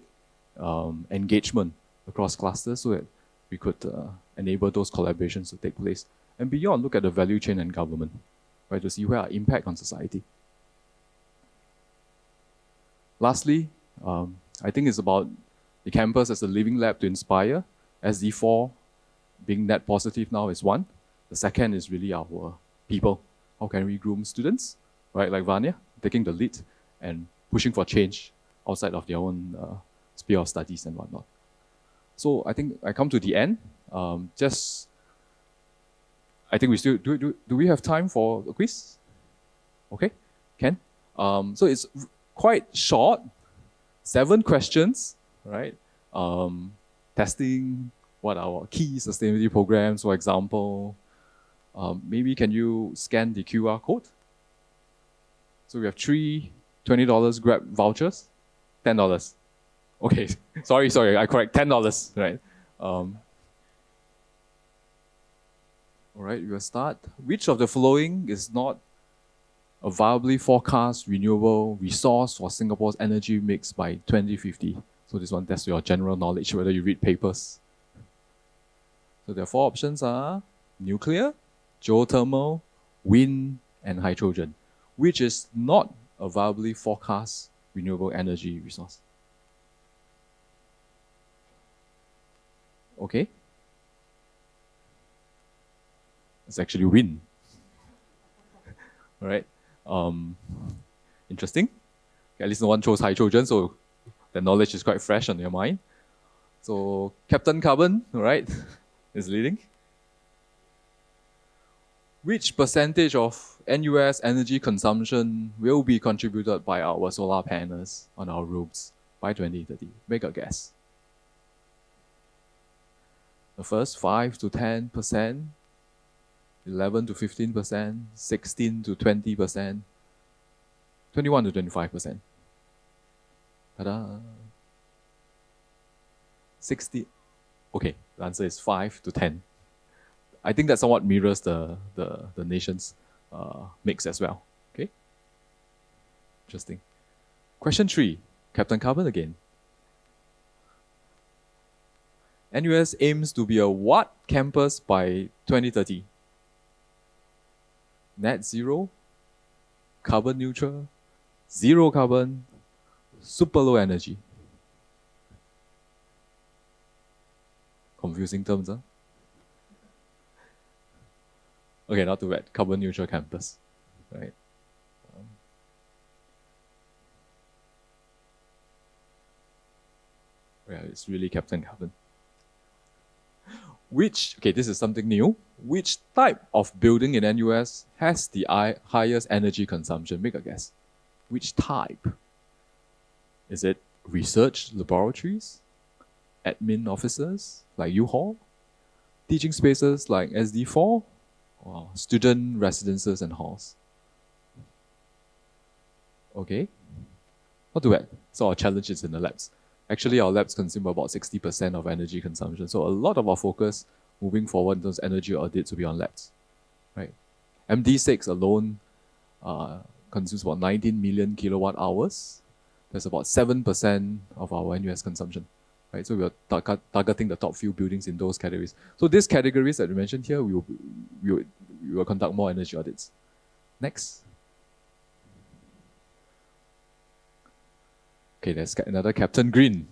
engagement across clusters so that we could enable those collaborations to take place? And beyond, look at the value chain and government, right, to see where our impact on society. Lastly, I think it's about the campus as a living lab to inspire. SD4 being net positive now is one. The second is really our people. How can we groom students, right, like Vanya, taking the lead and pushing for change outside of their own sphere of studies and whatnot. So I think I come to the end. I think we still do we have time for a quiz? Okay, Ken. So it's quite short, 7 questions, right? Testing what our key sustainability programs, for example. Maybe can you scan the QR code? So we have 3 $20 Grab vouchers, $10. Okay, sorry, I correct, $10, right? All right, we'll start. Which of the following is not a viably forecast renewable resource for Singapore's energy mix by 2050? So this one tests your general knowledge, whether you read papers. So the 4 options are nuclear, geothermal, wind, and hydrogen, which is not a viably forecast renewable energy resource. Okay. It's actually wind. All right. Interesting. Okay, at least no one chose hydrogen, so the knowledge is quite fresh on your mind. So Captain Carbon, all right, is leading. Which percentage of NUS energy consumption will be contributed by our solar panels on our roofs by 2030? Make a guess. The first 5 to 10%, 11 to 15%, 16 to 20%, 21 to 25%. Ta-da! 60. Okay, the answer is 5 to 10. I think that somewhat mirrors the nation's mix as well. Okay? Interesting. Question 3, Captain Carbon again. NUS aims to be a what campus by 2030? Net zero, carbon neutral, zero carbon, super low energy. Confusing terms, huh? Okay, not too bad. Carbon neutral campus, right? Yeah, it's really Captain Carbon. Okay, this is something new. Which type of building in NUS has the highest energy consumption? Make a guess. Which type? Is it research laboratories? Admin offices like U-Hall? Teaching spaces like SD4? Or student residences and halls? Okay, not too bad. So our challenge is in the labs. Actually, our labs consume about 60% of energy consumption. So a lot of our focus moving forward in those energy audits will be on labs, right? MD6 alone consumes about 19 million kilowatt hours. That's about 7% of our NUS consumption, right? So we are targeting the top few buildings in those categories. So these categories that we mentioned here, we will conduct more energy audits. Next. Okay, there's another Captain Green.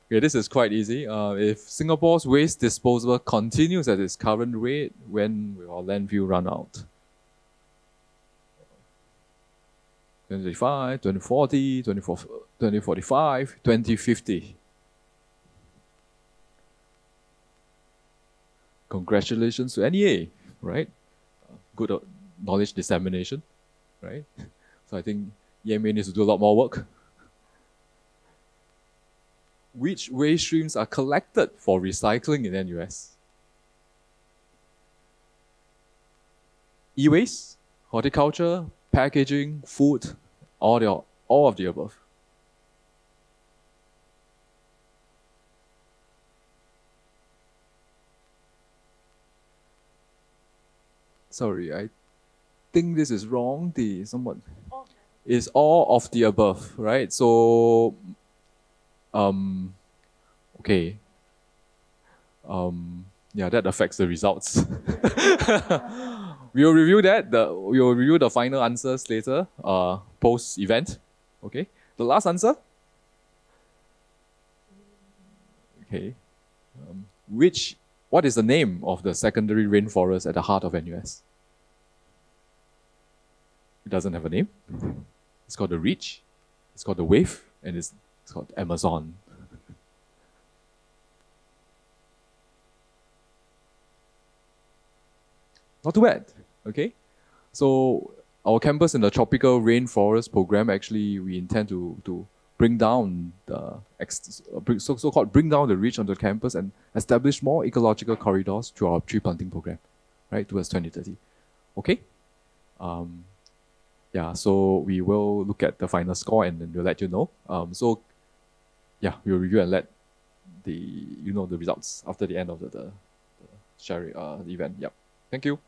Okay, this is quite easy. If Singapore's waste disposal continues at its current rate, when will our landfill run out? 2035, 2040, 2045, 2050. Congratulations to NEA, right? Good knowledge dissemination, right? So I think EMA needs to do a lot more work. Which waste streams are collected for recycling in NUS? E-waste, horticulture, packaging, food, all of the above. Sorry, I think this is wrong. Is all of the above, right? So, okay. Yeah, that affects the results. We will review that. We will review the final answers later, post-event. Okay. The last answer. Okay. What is the name of the secondary rainforest at the heart of NUS? It doesn't have a name. It's called the Reach, it's called the Wave, and it's called Amazon. not too bad. Okay, so our campus in the tropical rainforest program, actually we intend to bring down the so-called bring down the reach onto the campus and establish more ecological corridors through our tree planting program, right, towards 2030. Okay. Yeah, so we will look at the final score and then we'll let you know. So yeah, we'll review and let the results after the end of the sharing the event. Yep. Thank you.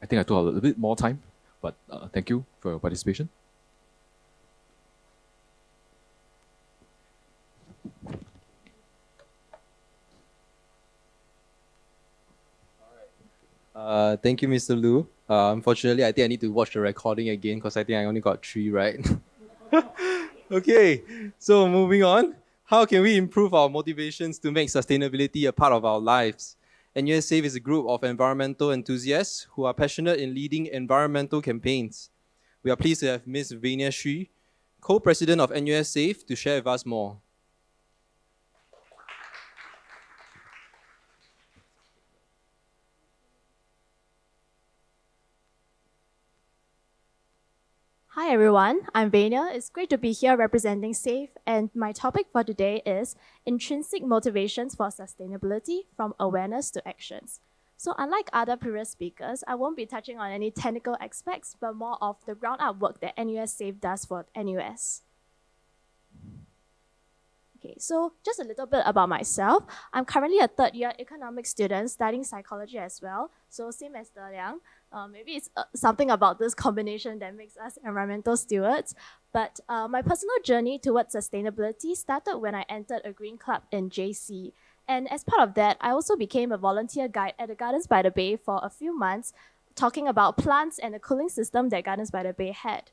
I think I took a little bit more time, but thank you for your participation. Thank you, Mr. Lu. Unfortunately, I think I need to watch the recording again because I think I only got 3 right. Okay, so moving on. How can we improve our motivations to make sustainability a part of our lives? NUS SAFE is a group of environmental enthusiasts who are passionate in leading environmental campaigns. We are pleased to have Ms. Vania Sri, co-president of NUS SAFE, to share with us more. Hi everyone, I'm Vania. It's great to be here representing SAFE, and my topic for today is intrinsic motivations for sustainability from awareness to actions. So unlike other previous speakers, I won't be touching on any technical aspects, but more of the ground-up work that NUS SAFE does for NUS. Okay, so just a little bit about myself. I'm currently a third-year economics student studying psychology as well. So same as De Liang. Maybe it's something about this combination that makes us environmental stewards. But my personal journey towards sustainability started when I entered a green club in JC. And as part of that, I also became a volunteer guide at the Gardens by the Bay for a few months, talking about plants and the cooling system that Gardens by the Bay had.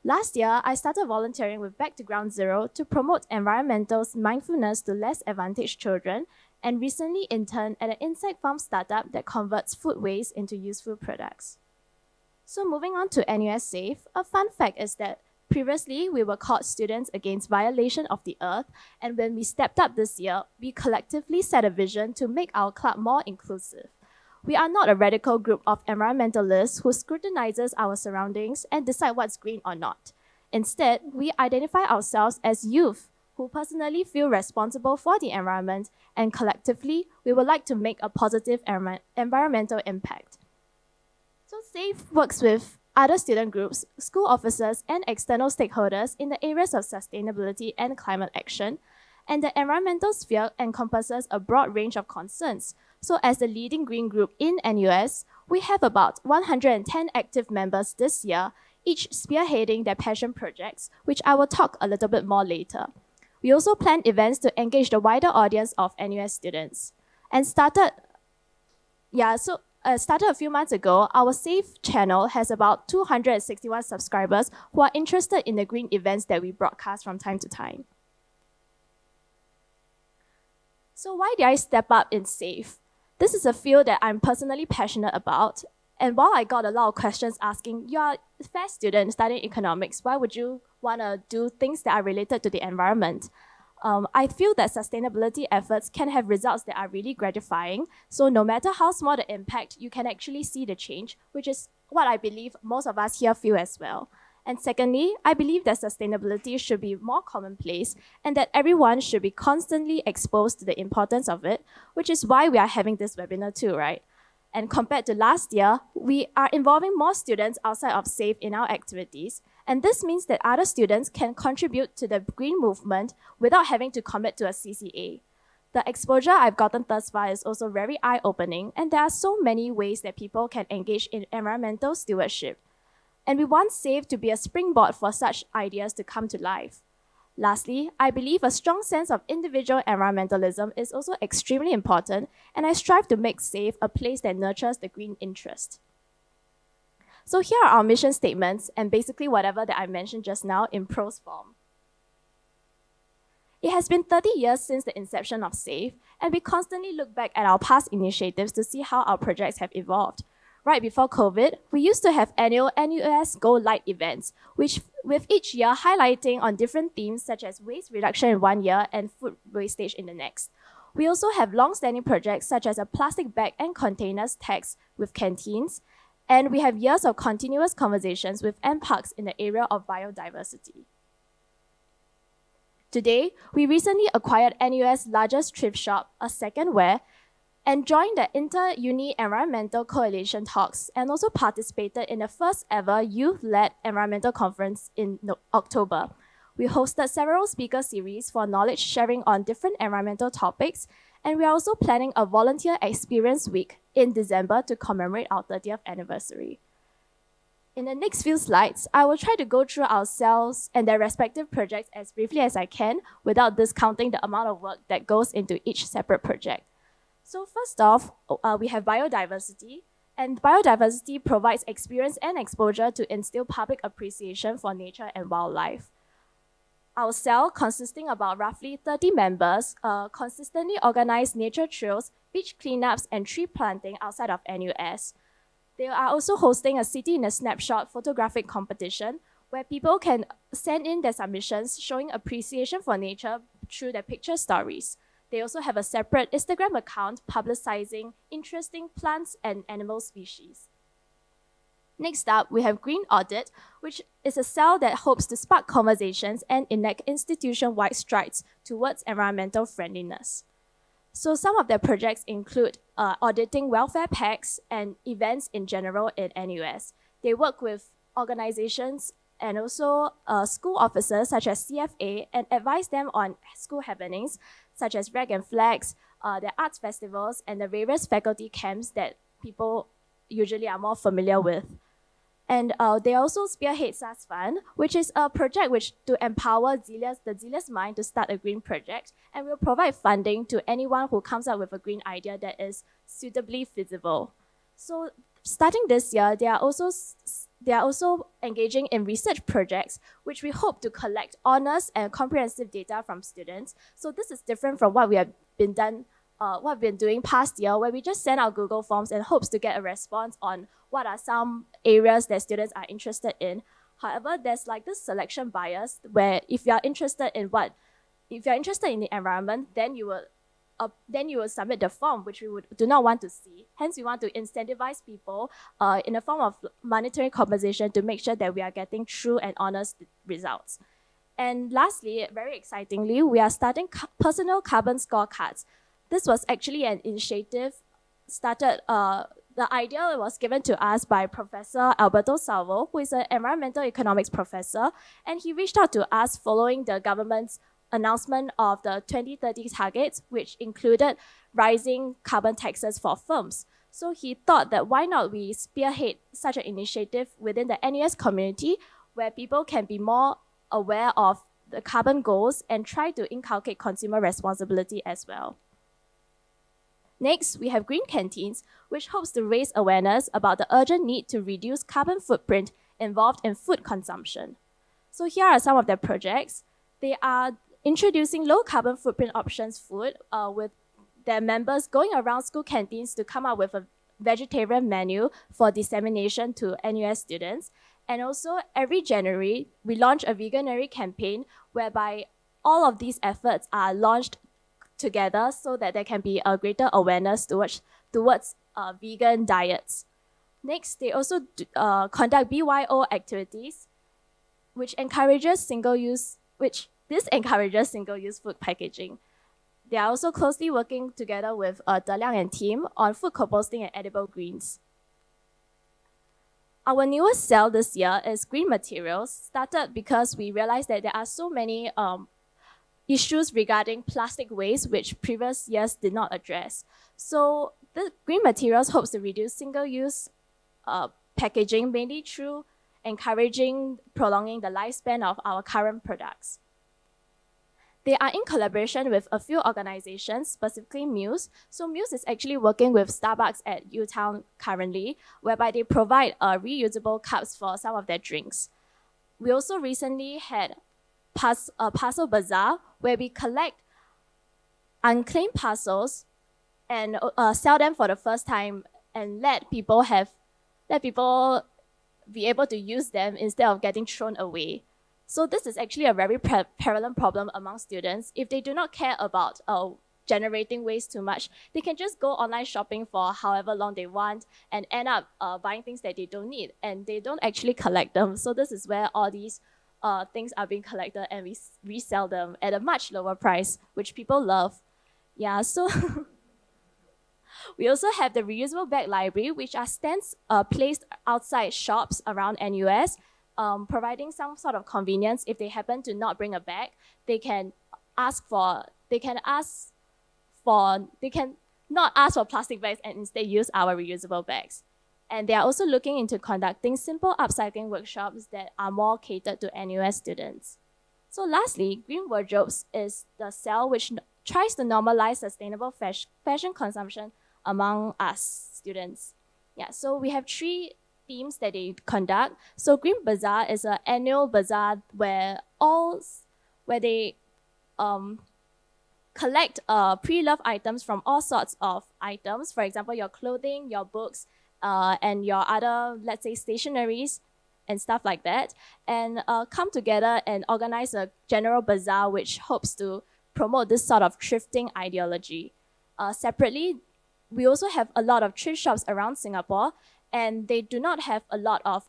Last year, I started volunteering with Back to Ground Zero to promote environmental mindfulness to less advantaged children, and recently interned at an insect farm startup that converts food waste into useful products. So moving on to NUS SAFE, a fun fact is that previously we were called Students Against Violation of the Earth, and when we stepped up this year, we collectively set a vision to make our club more inclusive. We are not a radical group of environmentalists who scrutinizes our surroundings and decide what's green or not. Instead, we identify ourselves as youth who personally feel responsible for the environment, and collectively, we would like to make a positive environmental impact. So SAFE works with other student groups, school officers, and external stakeholders in the areas of sustainability and climate action, and the environmental sphere encompasses a broad range of concerns. So as the leading green group in NUS, we have about 110 active members this year, each spearheading their passion projects, which I will talk a little bit more later. We also plan events to engage the wider audience of NUS students. And started a few months ago, our SAFE channel has about 261 subscribers who are interested in the green events that we broadcast from time to time. So why did I step up in SAFE? This is a field that I'm personally passionate about. And while I got a lot of questions asking, you're a fair student studying economics, why would you want to do things that are related to the environment? I feel that sustainability efforts can have results that are really gratifying. So no matter how small the impact, you can actually see the change, which is what I believe most of us here feel as well. And secondly, I believe that sustainability should be more commonplace and that everyone should be constantly exposed to the importance of it, which is why we are having this webinar too, right? And compared to last year, we are involving more students outside of SAFE in our activities. And this means that other students can contribute to the green movement without having to commit to a CCA. The exposure I've gotten thus far is also very eye-opening, and there are so many ways that people can engage in environmental stewardship. And we want SAFE to be a springboard for such ideas to come to life. Lastly, I believe a strong sense of individual environmentalism is also extremely important, and I strive to make SAFE a place that nurtures the green interest. So here are our mission statements, and basically whatever that I mentioned just now in prose form. It has been 30 years since the inception of SAFE, and we constantly look back at our past initiatives to see how our projects have evolved. right before COVID, we used to have annual NUS Go Light events, which with each year highlighting on different themes such as waste reduction in one year and food wastage in the next. We also have long-standing projects such as a plastic bag and containers tax with canteens, and we have years of continuous conversations with NParks in the area of biodiversity. Today, we recently acquired NUS largest thrift shop, A Second Wear, and joined the Inter-Uni Environmental Coalition talks and also participated in the first ever youth-led environmental conference in October. We hosted several speaker series for knowledge sharing on different environmental topics, and we are also planning a volunteer experience week in December to commemorate our 30th anniversary. In the next few slides, I will try to go through our cells and their respective projects as briefly as I can without discounting the amount of work that goes into each separate project. So first off, we have biodiversity, and biodiversity provides experience and exposure to instill public appreciation for nature and wildlife. Our cell, consisting about roughly 30 members, consistently organize nature trails, beach cleanups, and tree planting outside of NUS. They are also hosting a City in a Snapshot photographic competition where people can send in their submissions showing appreciation for nature through their picture stories. They also have a separate Instagram account publicizing interesting plants and animal species. Next up, we have Green Audit, which is a cell that hopes to spark conversations and enact institution-wide strides towards environmental friendliness. So some of their projects include auditing welfare packs and events in general in NUS. They work with organizations and also school officers such as CFA and advise them on school happenings such as Rag and Flags, the arts festivals, and the various faculty camps that people usually are more familiar with. And they also spearhead SAS Fund, which is a project which to empower the zealous mind to start a green project, and will provide funding to anyone who comes up with a green idea that is suitably feasible. So starting this year, they are also engaging in research projects, which we hope to collect honest and comprehensive data from students. So this is different from what we've been doing past year, where we just send out Google Forms and hopes to get a response on what are some areas that students are interested in. However, there's like this selection bias where if you're interested in the environment, then you will submit the form, which we do not want to see. Hence, we want to incentivize people in a form of monetary compensation to make sure that we are getting true and honest results. And lastly, very excitingly, we are starting personal carbon scorecards. This was actually an initiative started. The idea was given to us by Professor Alberto Salvo, who is an environmental economics professor, and he reached out to us following the government's announcement of the 2030 targets, which included rising carbon taxes for firms. So he thought that why not we spearhead such an initiative within the NUS community where people can be more aware of the carbon goals and try to inculcate consumer responsibility as well. Next, we have Green Canteens, which hopes to raise awareness about the urgent need to reduce carbon footprint involved in food consumption. So here are some of their projects. They are introducing low carbon footprint options food with their members going around school canteens to come up with a vegetarian menu for dissemination to NUS students. And also every January, we launch a veganuary campaign whereby all of these efforts are launched together so that there can be a greater awareness towards vegan diets. Next, they also conduct BYO activities, which encourages single-use food packaging. They are also closely working together with De Liang and team on food composting and edible greens. Our newest cell this year is Green Materials, started because we realized that there are so many issues regarding plastic waste which previous years did not address. So the Green Materials hopes to reduce single-use packaging mainly through prolonging the lifespan of our current products. They are in collaboration with a few organizations, specifically Muse. So Muse is actually working with Starbucks at UTown currently, whereby they provide reusable cups for some of their drinks. We also recently had Parcel Bazaar, where we collect unclaimed parcels and sell them for the first time and let people have let people be able to use them instead of getting thrown away. So this is actually a very prevalent problem among students. If they do not care about generating waste too much, they can just go online shopping for however long they want and end up buying things that they don't need, and they don't actually collect them. So this is where all these things are being collected, and we resell them at a much lower price, which people love. Yeah, so we also have the reusable bag library, which are stands placed outside shops around NUS, providing some sort of convenience. If they happen to not bring a bag, they can not ask for plastic bags and instead use our reusable bags. And they are also looking into conducting simple upcycling workshops that are more catered to NUS students. So lastly, Green Wardrobes is the cell which tries to normalize sustainable fashion consumption among us students. Yeah, so we have 3 themes that they conduct. So Green Bazaar is an annual bazaar where they collect pre-loved items from all sorts of items. For example, your clothing, your books, and your other, let's say, stationeries and stuff like that, and come together and organize a general bazaar which hopes to promote this sort of thrifting ideology. Separately, we also have a lot of thrift shops around Singapore, and they do not have a lot of,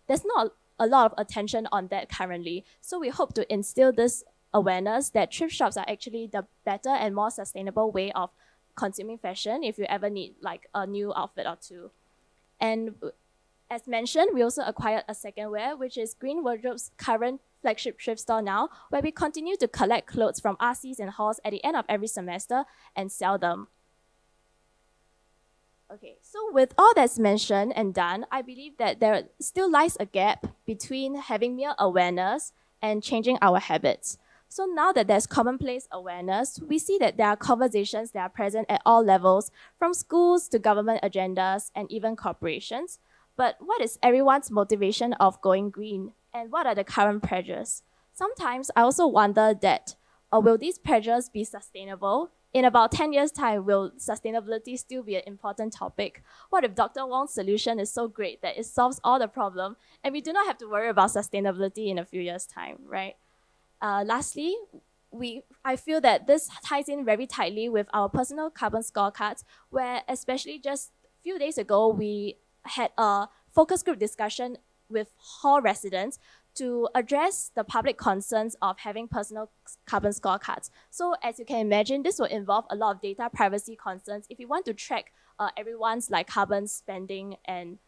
there's not a lot of attention on that currently. So we hope to instill this awareness that thrift shops are actually the better and more sustainable way of consuming fashion if you ever need like a new outfit or two. And as mentioned, we also acquired a second wear, which is Green Wardrobe's current flagship thrift store now, where we continue to collect clothes from RCs and halls at the end of every semester and sell them. Okay, so with all that's mentioned and done, I believe that there still lies a gap between having mere awareness and changing our habits. So now that there's commonplace awareness, we see that there are conversations that are present at all levels, from schools to government agendas and even corporations. But what is everyone's motivation of going green? And what are the current pressures? Sometimes I also wonder that, will these pressures be sustainable? In about 10 years' time, will sustainability still be an important topic? What if Dr. Wong's solution is so great that it solves all the problem and we do not have to worry about sustainability in a few years' time, right? Lastly, I feel that this ties in very tightly with our personal carbon scorecards, where especially just a few days ago, we had a focus group discussion with hall residents to address the public concerns of having personal carbon scorecards. So as you can imagine, this will involve a lot of data privacy concerns if you want to track everyone's like carbon spending and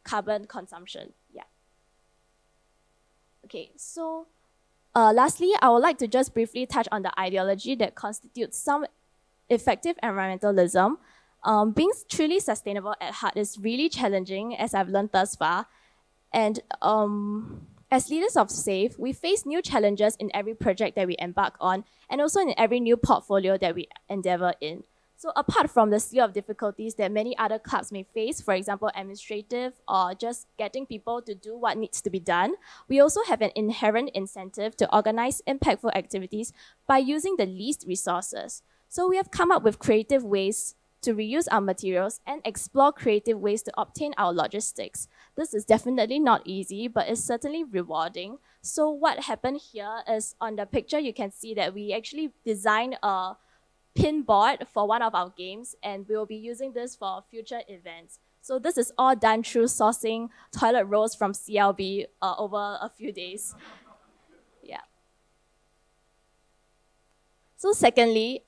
carbon consumption. Yeah. Okay, so lastly, I would like to just briefly touch on the ideology that constitutes some effective environmentalism. Being truly sustainable at heart is really challenging, as I've learned thus far. And as leaders of SAFE, we face new challenges in every project that we embark on, and also in every new portfolio that we endeavor in. So apart from the slew of difficulties that many other clubs may face, for example, administrative or just getting people to do what needs to be done, we also have an inherent incentive to organize impactful activities by using the least resources. So we have come up with creative ways to reuse our materials and explore creative ways to obtain our logistics. This is definitely not easy, but it's certainly rewarding. So what happened here is on the picture, you can see that we actually designed a pin board for one of our games, and we will be using this for future events. So this is all done through sourcing toilet rolls from CLB over a few days. Yeah. So secondly,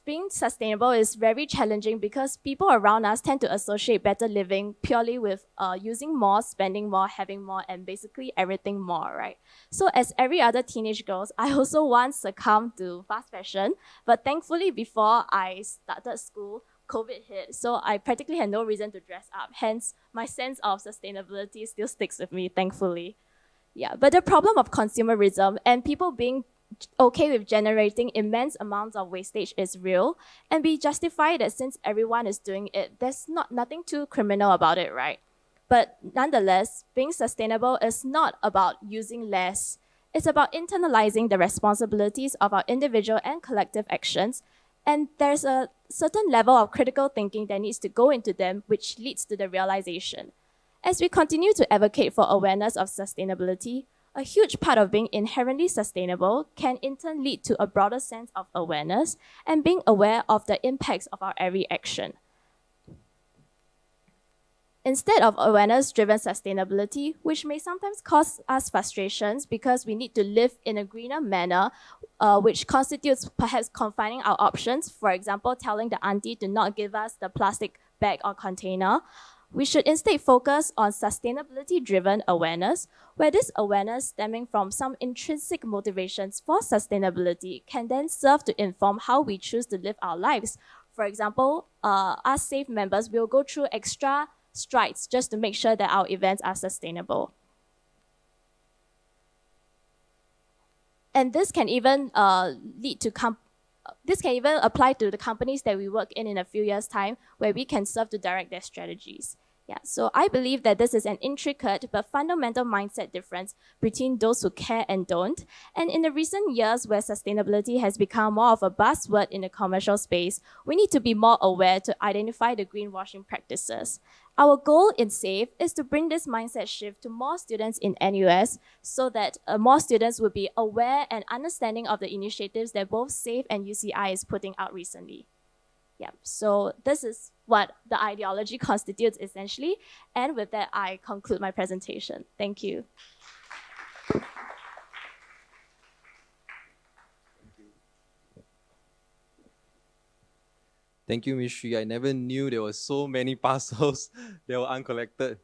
being sustainable is very challenging because people around us tend to associate better living purely with using more, spending more, having more, and basically everything more, right? So as every other teenage girls, I also once succumbed to fast fashion, but thankfully before I started school, COVID hit, so I practically had no reason to dress up. Hence, my sense of sustainability still sticks with me, thankfully. Yeah, but the problem of consumerism and people being okay with generating immense amounts of wastage is real, and we justify that since everyone is doing it, there's nothing too criminal about it, right? But nonetheless, being sustainable is not about using less. It's about internalizing the responsibilities of our individual and collective actions And there's a certain level of critical thinking that needs to go into them, which leads to the realization. As we continue to advocate for awareness of sustainability, a huge part of being inherently sustainable can in turn lead to a broader sense of awareness and being aware of the impacts of our every action. Instead of awareness-driven sustainability, which may sometimes cause us frustrations because we need to live in a greener manner, which constitutes perhaps confining our options, for example, telling the auntie to not give us the plastic bag or container, we should instead focus on sustainability-driven awareness, where this awareness stemming from some intrinsic motivations for sustainability can then serve to inform how we choose to live our lives. For example, us SAFE members will go through extra strides just to make sure that our events are sustainable. And this can even this can even apply to the companies that we work in a few years' time, where we can serve to direct their strategies. Yeah, so I believe that this is an intricate but fundamental mindset difference between those who care and don't. And in the recent years where sustainability has become more of a buzzword in the commercial space, we need to be more aware to identify the greenwashing practices. Our goal in SAFE is to bring this mindset shift to more students in NUS so that more students will be aware and understanding of the initiatives that both SAFE and UCI is putting out recently. Yeah, so this is what the ideology constitutes essentially. And with that, I conclude my presentation. Thank you. Thank you, Ms. Sri. I never knew there were so many parcels that were uncollected.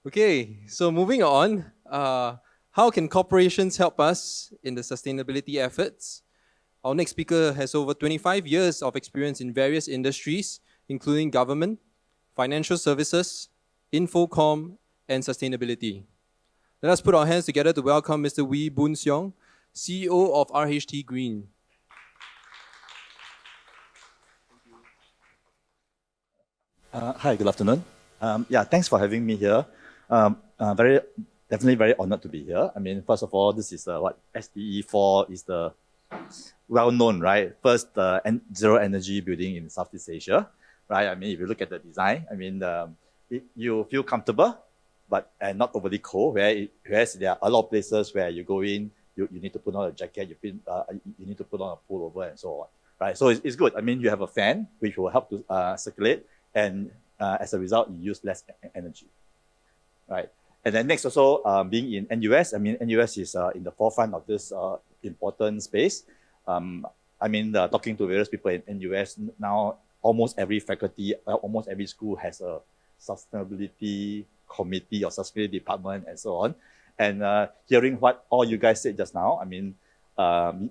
Okay, so moving on, how can corporations help us in the sustainability efforts? Our next speaker has over 25 years of experience in various industries, including government, financial services, infocom, and sustainability. Let us put our hands together to welcome Mr. Wee Boon Seong, CEO of RHT Green. Hi, good afternoon. Thanks for having me here. Definitely very honored to be here. I mean, first of all, this is what STE4 is the well-known, right? First zero energy building in Southeast Asia, right? I mean, if you look at the design, I mean, you feel comfortable, but not overly cold. Whereas there are a lot of places where you go in, you need to put on a jacket, you need to put on a pullover and so on, right? So it's good. I mean, you have a fan which will help to circulate, and as a result, you use less energy, right? And then next also, being in NUS, I mean, NUS is in the forefront of this important space. I mean, talking to various people in NUS now, almost every faculty, almost every school has a sustainability committee or sustainability department and so on. And hearing what all you guys said just now, I mean,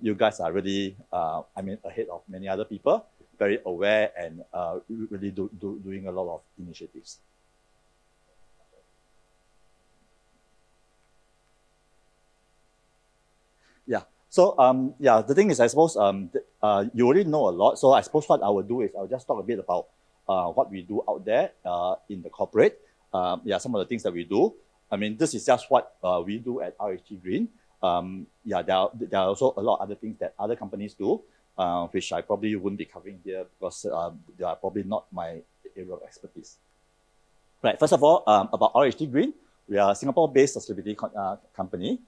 you guys are really, ahead of many other people, very aware and really doing a lot of initiatives. Yeah. So, the thing is, I suppose you already know a lot. So I suppose what I will do is I'll just talk a bit about what we do out there in the corporate. Some of the things that we do. I mean, this is just what we do at RHT Green. There are also a lot of other things that other companies do, which I probably wouldn't be covering here because they are probably not my area of expertise. Right, first of all, about RHT Green, we are a Singapore-based sustainability company.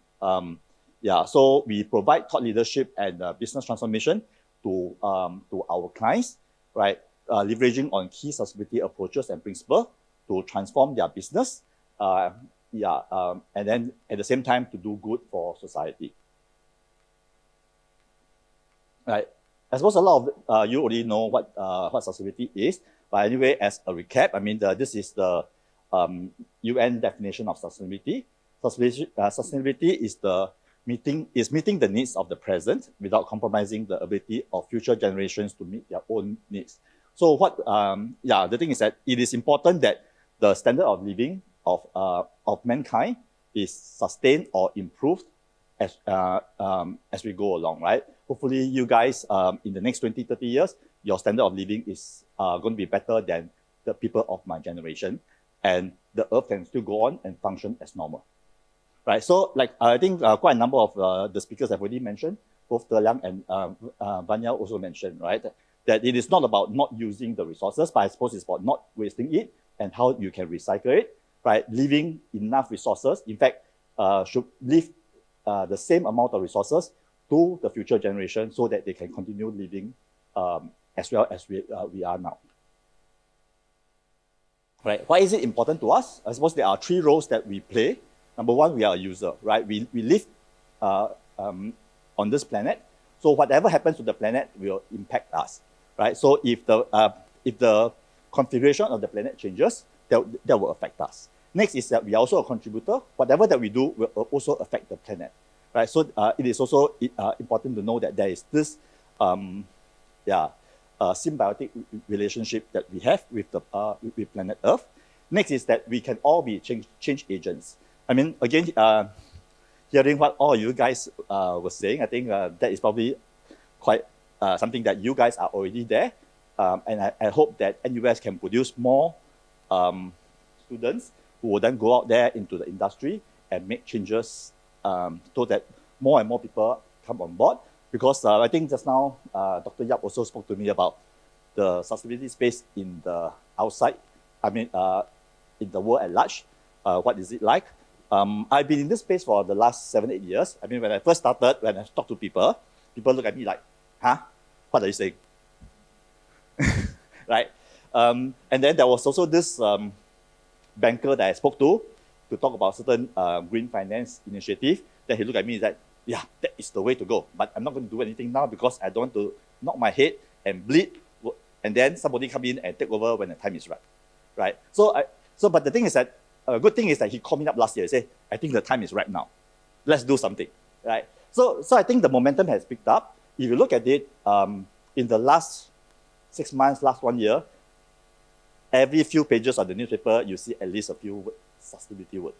So we provide thought leadership and business transformation to our clients, right? Leveraging on key sustainability approaches and principles to transform their business, and then at the same time to do good for society. Right. I suppose a lot of you already know what sustainability is, but anyway, as a recap, I mean, this is the UN definition of sustainability. Sustainability is meeting the needs of the present without compromising the ability of future generations to meet their own needs. So the thing is that it is important that the standard of living of mankind is sustained or improved as we go along, right? Hopefully you guys, in the next 20, 30 years, your standard of living is going to be better than the people of my generation, and the earth can still go on and function as normal. Right, so like I think quite a number of the speakers have already mentioned, both De Liang and Vanya also mentioned, right? That it is not about not using the resources, but I suppose it's about not wasting it and how you can recycle it, right? Leaving enough resources, in fact, should leave the same amount of resources to the future generation so that they can continue living as well as we are now. Right? Why is it important to us? I suppose there are three roles that we play. Number one, we are a user, right? We live on this planet, so whatever happens to the planet will impact us, right? So if the configuration of the planet changes, that will affect us. Next is that we are also a contributor. Whatever that we do will also affect the planet, right? So it is also important to know that there is this symbiotic relationship that we have with with planet Earth. Next is that we can all be change agents. I mean, again, hearing what all you guys were saying, I think that is probably quite something that you guys are already there. And I hope that NUS can produce more students who will then go out there into the industry and make changes so that more and more people come on board. Because I think just now, Dr. Yap also spoke to me about the sustainability space in the outside, in the world at large. What is it like? I've been in this space for the last 7-8 years. I mean, when I first started, when I talk to people look at me like, huh? What are you saying? Right? And then there was also this banker that I spoke to talk about certain green finance initiative. Then he looked at me and said, yeah, that is the way to go. But I'm not going to do anything now because I don't want to knock my head and bleed. And then somebody come in and take over when the time is right. Right? But the thing is that, a good thing is that he called me up last year and said, I think the time is right now. Let's do something. Right? So I think the momentum has picked up. If you look at it, in the last 6 months, last 1 year, every few pages of the newspaper, you see at least a few sustainability words.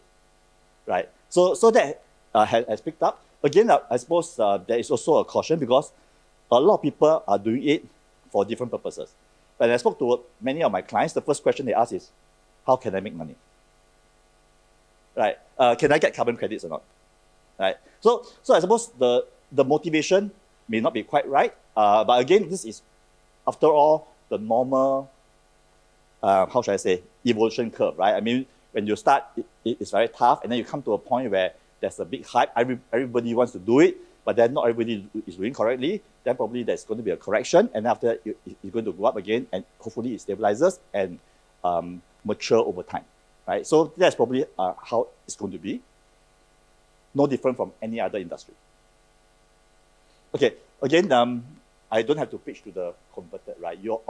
Right? So that has picked up. Again, I suppose there is also a caution because a lot of people are doing it for different purposes. When I spoke to many of my clients, the first question they ask is, how can I make money? Right? Can I get carbon credits or not? Right? So I suppose the motivation may not be quite right. But again, this is, after all, the normal, how should I say, evolution curve, right? I mean, when you start, it's very tough, and then you come to a point where there's a big hype. Everybody wants to do it, but then not everybody is doing correctly. Then probably there's going to be a correction, and after that, it's going to go up again, and hopefully it stabilizes and mature over time, right? So that's probably how it's going to be. No different from any other industry. Okay, again, I don't have to pitch to the converted, right? You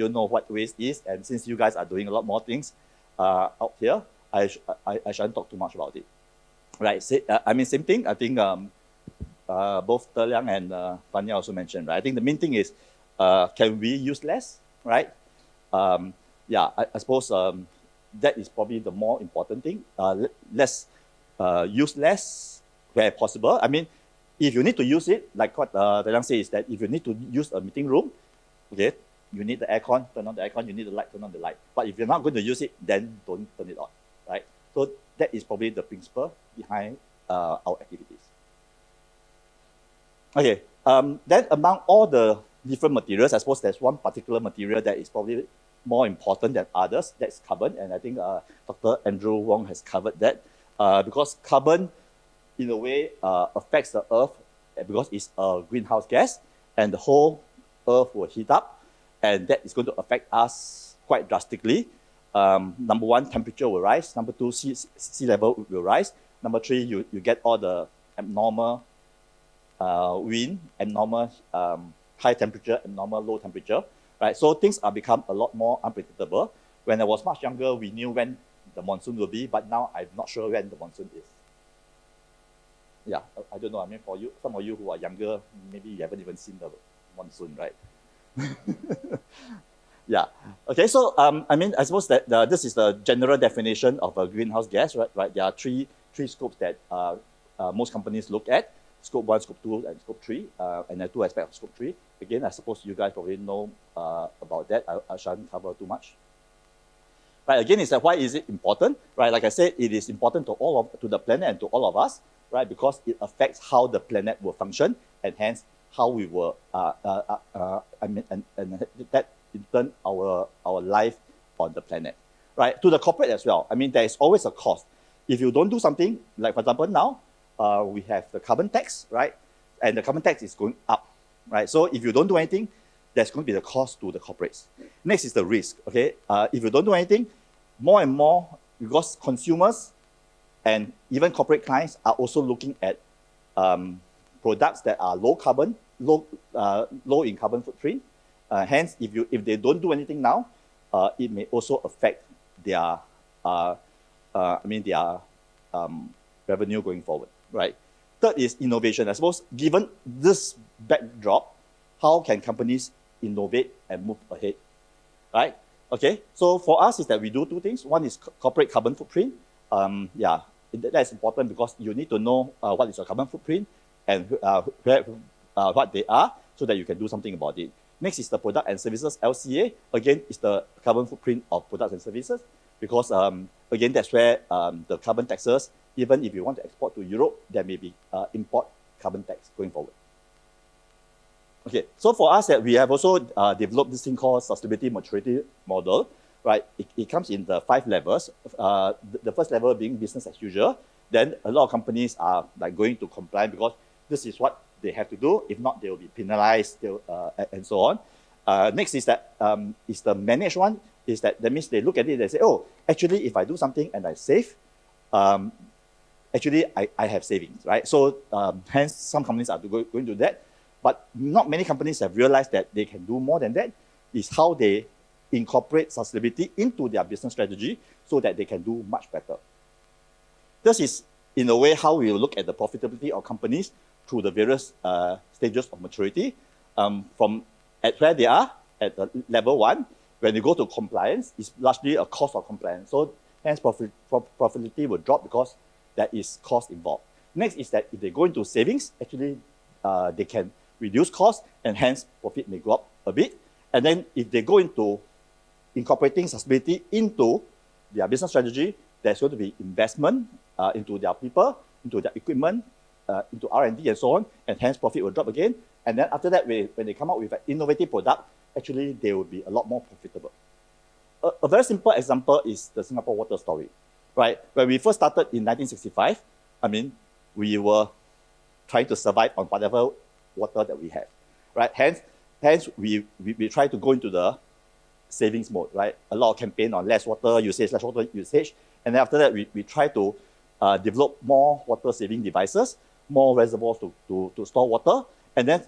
know what waste is, and since you guys are doing a lot more things out here, I shouldn't talk too much about it. Right, same thing. I think both De Liang and Fania also mentioned, right? I think the main thing is, can we use less, right? I suppose that is probably the more important thing. Let's use less where possible. I mean, if you need to use it, like what De Liang says, is that if you need to use a meeting room, okay, you need the aircon, turn on the aircon, you need the light, turn on the light. But if you're not going to use it, then don't turn it on, right? So that is probably the principle behind our activities. Okay, then among all the different materials, I suppose there's one particular material that is probably more important than others, that's carbon, and I think Dr. Andrew Wong has covered that, because carbon, in a way, affects the Earth because it's a greenhouse gas, and the whole Earth will heat up, and that is going to affect us quite drastically. Number one, temperature will rise. Number two, sea level will rise. Number three, you get all the abnormal wind, abnormal high temperature, abnormal low temperature, right? So things are become a lot more unpredictable. When I was much younger, we knew when the monsoon will be, but now I'm not sure when the monsoon is. Yeah, I don't know. I mean, for you, some of you who are younger, maybe you haven't even seen the monsoon, right? Yeah. Okay. So I suppose that this is the general definition of a greenhouse gas, right? Right. There are three scopes that most companies look at: Scope 1, Scope 2, and Scope 3, and there are two aspects of Scope 3. Again, I suppose you guys probably know about that. I shan't cover too much. Right. Again, it's that why is it important? Right. Like I said, it is important to the planet and to all of us, right? Because it affects how the planet will function, and hence how we will, and that in turn our life on the planet, right? To the corporate as well. I mean, there is always a cost. If you don't do something, like for example now, we have the carbon tax, right? And the carbon tax is going up, right? So if you don't do anything, there's going to be the cost to the corporates. Next is the risk, okay? If you don't do anything, more and more, because consumers and even corporate clients are also looking at products that are low in carbon footprint. Hence, if they don't do anything now, it may also affect their revenue going forward, right? Third is innovation. I suppose given this backdrop, how can companies innovate and move ahead, right? Okay, so for us is that we do two things. One is corporate carbon footprint. That's important because you need to know what is your carbon footprint and what they are so that you can do something about it. Next is the product and services, LCA. Again, is the carbon footprint of products and services because, again, that's where the carbon taxes, even if you want to export to Europe, there may be import carbon tax going forward. Okay, so for us, we have also developed this thing called sustainability maturity model, right? It comes in the 5 levels. The first level being business as usual. Then a lot of companies are like going to comply because this is what they have to do. If not, they will be penalized and so on. Next is that is the managed one. That means they look at it and say, oh, actually, if I do something and I save, actually I have savings, right? So hence some companies are going to do that. But not many companies have realized that they can do more than that. Is how they incorporate sustainability into their business strategy so that they can do much better. This is, in a way, how we look at the profitability of companies through the various stages of maturity. From at where they are, at the level 1, when you go to compliance, it's largely a cost of compliance. So hence profitability will drop because there is cost involved. Next is that if they go into savings, actually they can reduce costs and hence profit may go up a bit. And then if they go into incorporating sustainability into their business strategy, there's going to be investment into their people, into their equipment, into R&D and so on, and hence profit will drop again. And then after that, when they come out with an innovative product, actually they will be a lot more profitable. A very simple example is the Singapore water story, right? When we first started in 1965, I mean, we were trying to survive on whatever water that we have, right? Hence we try to go into the savings mode, right? A lot of campaign on less water usage, and then after that we try to develop more water saving devices, more reservoirs to store water, and then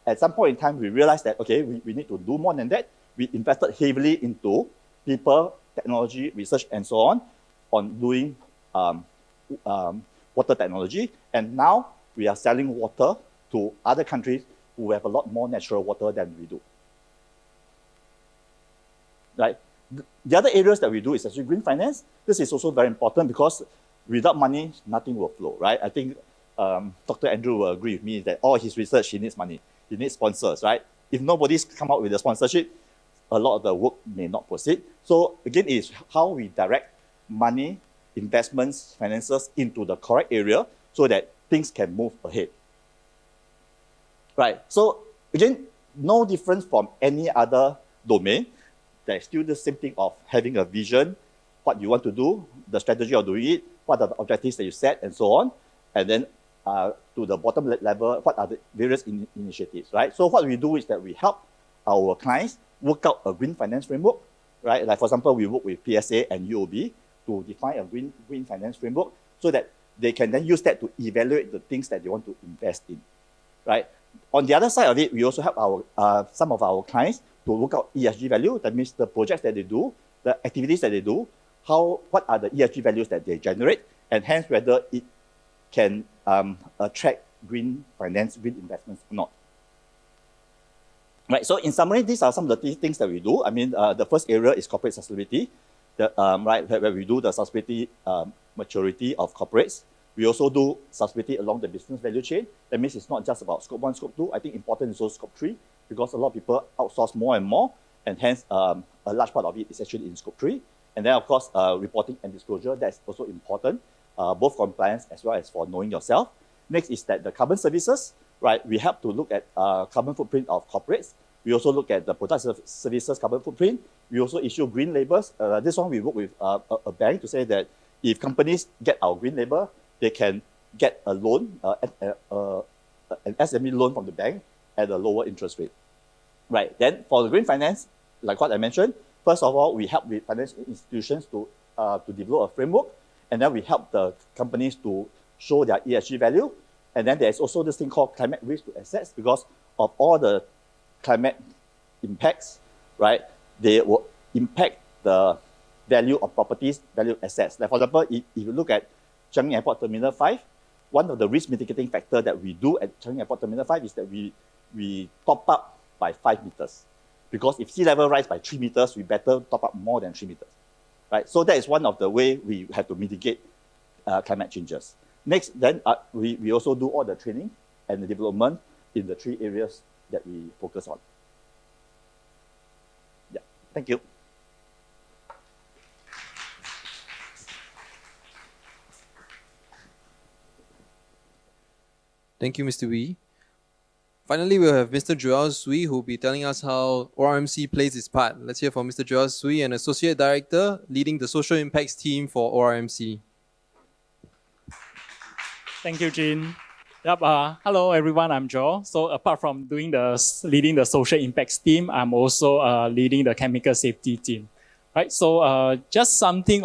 at some point in time we realized that okay, we need to do more than that. We invested heavily into people, technology, research, and so on doing water technology, and now we are selling water to other countries who have a lot more natural water than we do. Right? The other areas that we do is actually green finance. This is also very important because without money, nothing will flow, right? I think Dr. Andrew will agree with me that all his research, he needs money. He needs sponsors, right? If nobody's come out with a sponsorship, a lot of the work may not proceed. So again, it's how we direct money, investments, finances into the correct area so that things can move ahead. Right, so again, no difference from any other domain. There's still the same thing of having a vision, what you want to do, the strategy of doing it, what are the objectives that you set, and so on. And then to the bottom level, what are the various initiatives, right? So what we do is that we help our clients work out a green finance framework, right? Like for example, we work with PSA and UOB to define a green finance framework so that they can then use that to evaluate the things that they want to invest in, right? On the other side of it, we also help some of our clients to work out ESG value. That means the projects that they do, the activities that they do, what are the ESG values that they generate, and hence whether it can attract green finance, green investments or not. Right. So in summary, these are some of the things that we do. I mean, the first area is corporate sustainability, right, where we do the sustainability maturity of corporates. We also do sustainability along the business value chain. That means it's not just about scope 1, scope 2. I think important is also scope 3 because a lot of people outsource more and more, and hence a large part of it is actually in scope 3. And then of course, reporting and disclosure, that's also important, both compliance as well as for knowing yourself. Next is that the carbon services, right? We help to look at carbon footprint of corporates. We also look at the product services carbon footprint. We also issue green labels. This one we work with a bank to say that if companies get our green label, they can get a loan, an SME loan from the bank at a lower interest rate. Right. Then for the green finance, like what I mentioned, first of all, we help with financial institutions to develop a framework, and then we help the companies to show their ESG value. And then there's also this thing called climate risk to assets, because of all the climate impacts, right? They will impact the value of properties, value of assets. Like for example, if you look at Changi Airport Terminal 5, one of the risk mitigating factors that we do at Changi Airport Terminal 5 is that we top up by 5 meters. Because if sea level rise by 3 meters, we better top up more than 3 meters, right? So that is one of the ways we have to mitigate climate changes. Next, then we also do all the training and the development in the 3 areas that we focus on. Yeah, thank you. Thank you, Mr. Wee. Finally, we'll have Mr. Joel Sui, who will be telling us how ORMC plays its part. Let's hear from Mr. Joel Sui, an Associate Director leading the Social Impacts team for ORMC. Thank you, Jin. Yep, hello everyone, I'm Joel. So apart from leading the Social Impacts team, I'm also leading the Chemical Safety team. Right, so just something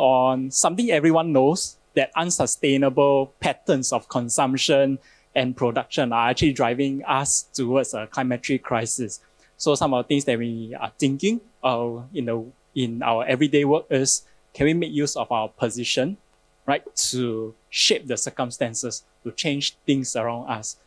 everyone knows, that unsustainable patterns of consumption and production are actually driving us towards a climatic crisis. So some of the things that we are thinking in our everyday work is, can we make use of our position, right, to shape the circumstances, to change things around us?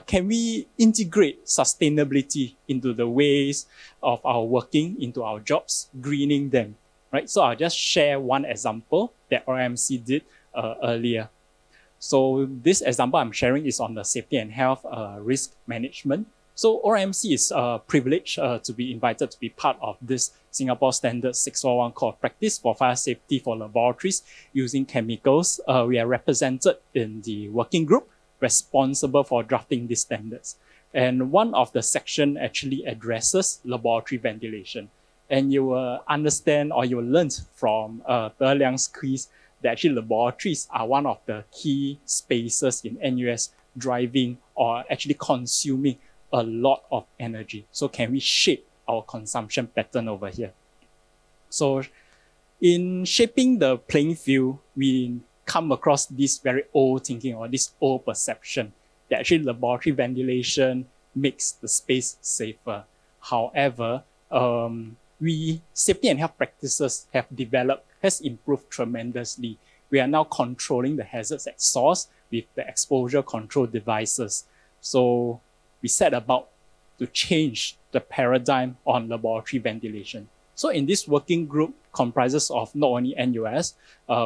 Can we integrate sustainability into the ways of our working, into our jobs, greening them, right? So I'll just share one example that RMC did earlier. So this example I'm sharing is on the safety and health risk management. So RMC is privileged to be invited to be part of this Singapore Standard 641 Code of Practice for Fire Safety for Laboratories using chemicals. We are represented in the working group responsible for drafting these standards. And one of the section actually addresses laboratory ventilation. And you will understand, or you will learn from Liang's quiz, that actually laboratories are one of the key spaces in NUS driving or actually consuming a lot of energy. So can we shape our consumption pattern over here? So in shaping the playing field, we come across this very old thinking or this old perception that actually laboratory ventilation makes the space safer. However, safety and health practices has improved tremendously. We are now controlling the hazards at source with the exposure control devices. So we set about to change the paradigm on laboratory ventilation. So in this working group comprises of not only NUS,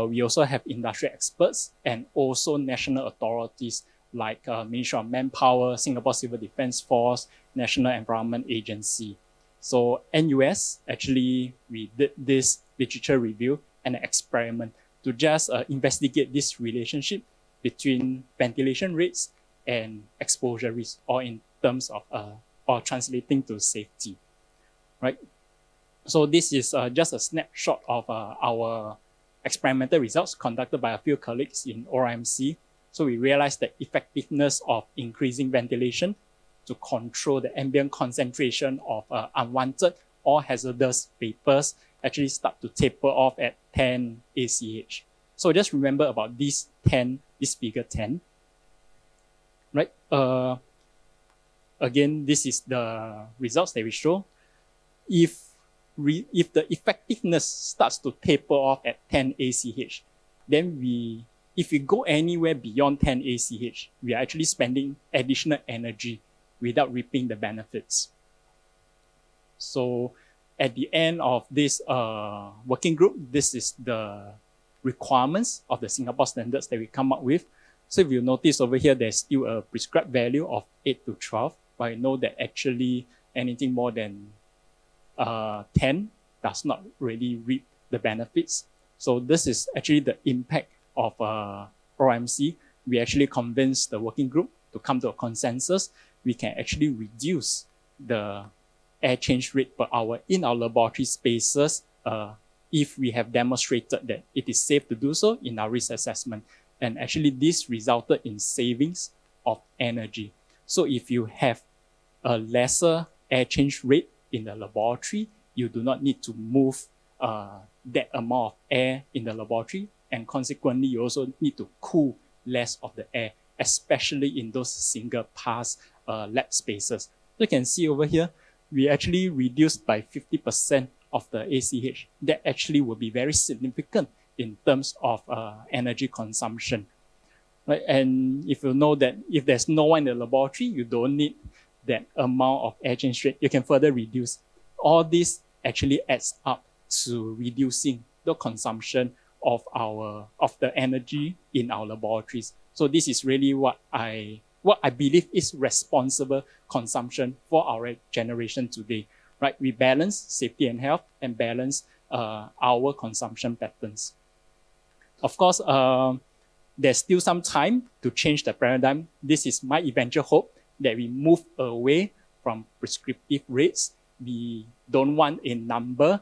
we also have industry experts and also national authorities like Ministry of Manpower, Singapore Civil Defence Force, National Environment Agency. So NUS, actually, we did this literature review and an experiment to just investigate this relationship between ventilation rates and exposure risk, or in terms of, or translating to safety, right? So this is just a snapshot of our experimental results conducted by a few colleagues in ORMC. So we realized the effectiveness of increasing ventilation to control the ambient concentration of unwanted or hazardous vapors actually start to taper off at 10 ACH. So just remember about this figure 10, right? Again, this is the results that we show. If the effectiveness starts to taper off at 10 ACH, then if we go anywhere beyond 10 ACH, we are actually spending additional energy without reaping the benefits. So at the end of this working group, this is the requirements of the Singapore standards that we come up with. So if you notice over here, there's still a prescribed value of 8 to 12, but I know that actually anything more than 10 does not really reap the benefits. So this is actually the impact of ORMC. We actually convinced the working group to come to a consensus, we can actually reduce the air change rate per hour in our laboratory spaces if we have demonstrated that it is safe to do so in our risk assessment. And actually this resulted in savings of energy. So if you have a lesser air change rate in the laboratory, you do not need to move that amount of air in the laboratory, and consequently you also need to cool less of the air, especially in those single pass lab spaces. So you can see over here, we actually reduced by 50% of the ACH. That actually will be very significant in terms of energy consumption. Right? And if you know that if there's no one in the laboratory, you don't need that amount of air change rate, you can further reduce. All this actually adds up to reducing the consumption of the energy in our laboratories. So this is really what I believe is responsible consumption for our generation today. Right? We balance safety and health and balance our consumption patterns. Of course, there's still some time to change the paradigm. This is my eventual hope that we move away from prescriptive rates. We don't want a number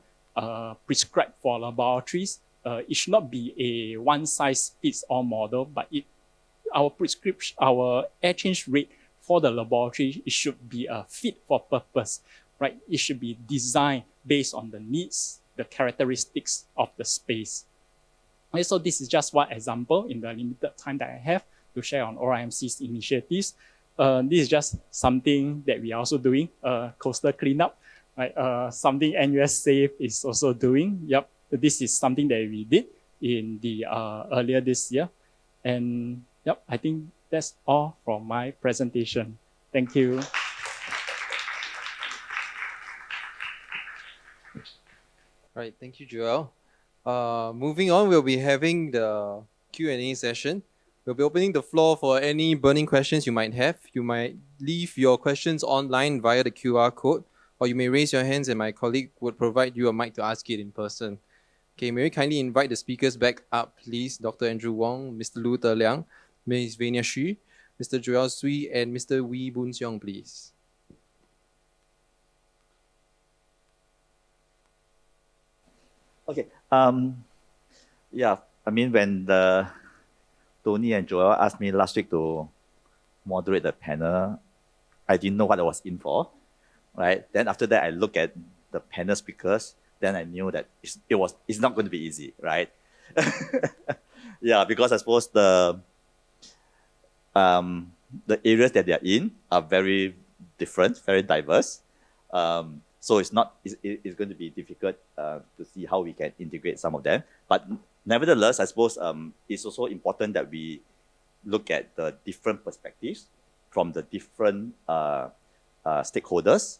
prescribed for laboratories. It should not be a one-size-fits-all model, but our air change rate for the laboratory, it should be fit for purpose, right? It should be designed based on the needs, the characteristics of the space. Okay, so this is just one example in the limited time that I have to share on ORMC's initiatives. This is just something that we are also doing, coastal cleanup, right? Something NUS Safe is also doing. Yep, this is something that we did in the earlier this year. And yep, I think that's all from my presentation. Thank you. Right, thank you, Joel. Moving on, we'll be having the Q&A session. We'll be opening the floor for any burning questions you might have. You might leave your questions online via the QR code, or you may raise your hands and my colleague would provide you a mic to ask it in person. Okay, may we kindly invite the speakers back up, please? Dr. Andrew Wong, Mr. Lu Te Liang, Ms. Vania Xu, Mr. Joel Sui, and Mr. Wee Boon Seong, please. Okay. Yeah, I mean, when Tony and Joel asked me last week to moderate the panel, I didn't know what I was in for, right? Then after that, I looked at the panel speakers, then I knew that it's not going to be easy, right? Yeah, because I suppose the areas that they are in are very different, very diverse. So it's going to be difficult to see how we can integrate some of them. But nevertheless, I suppose it's also important that we look at the different perspectives from the different stakeholders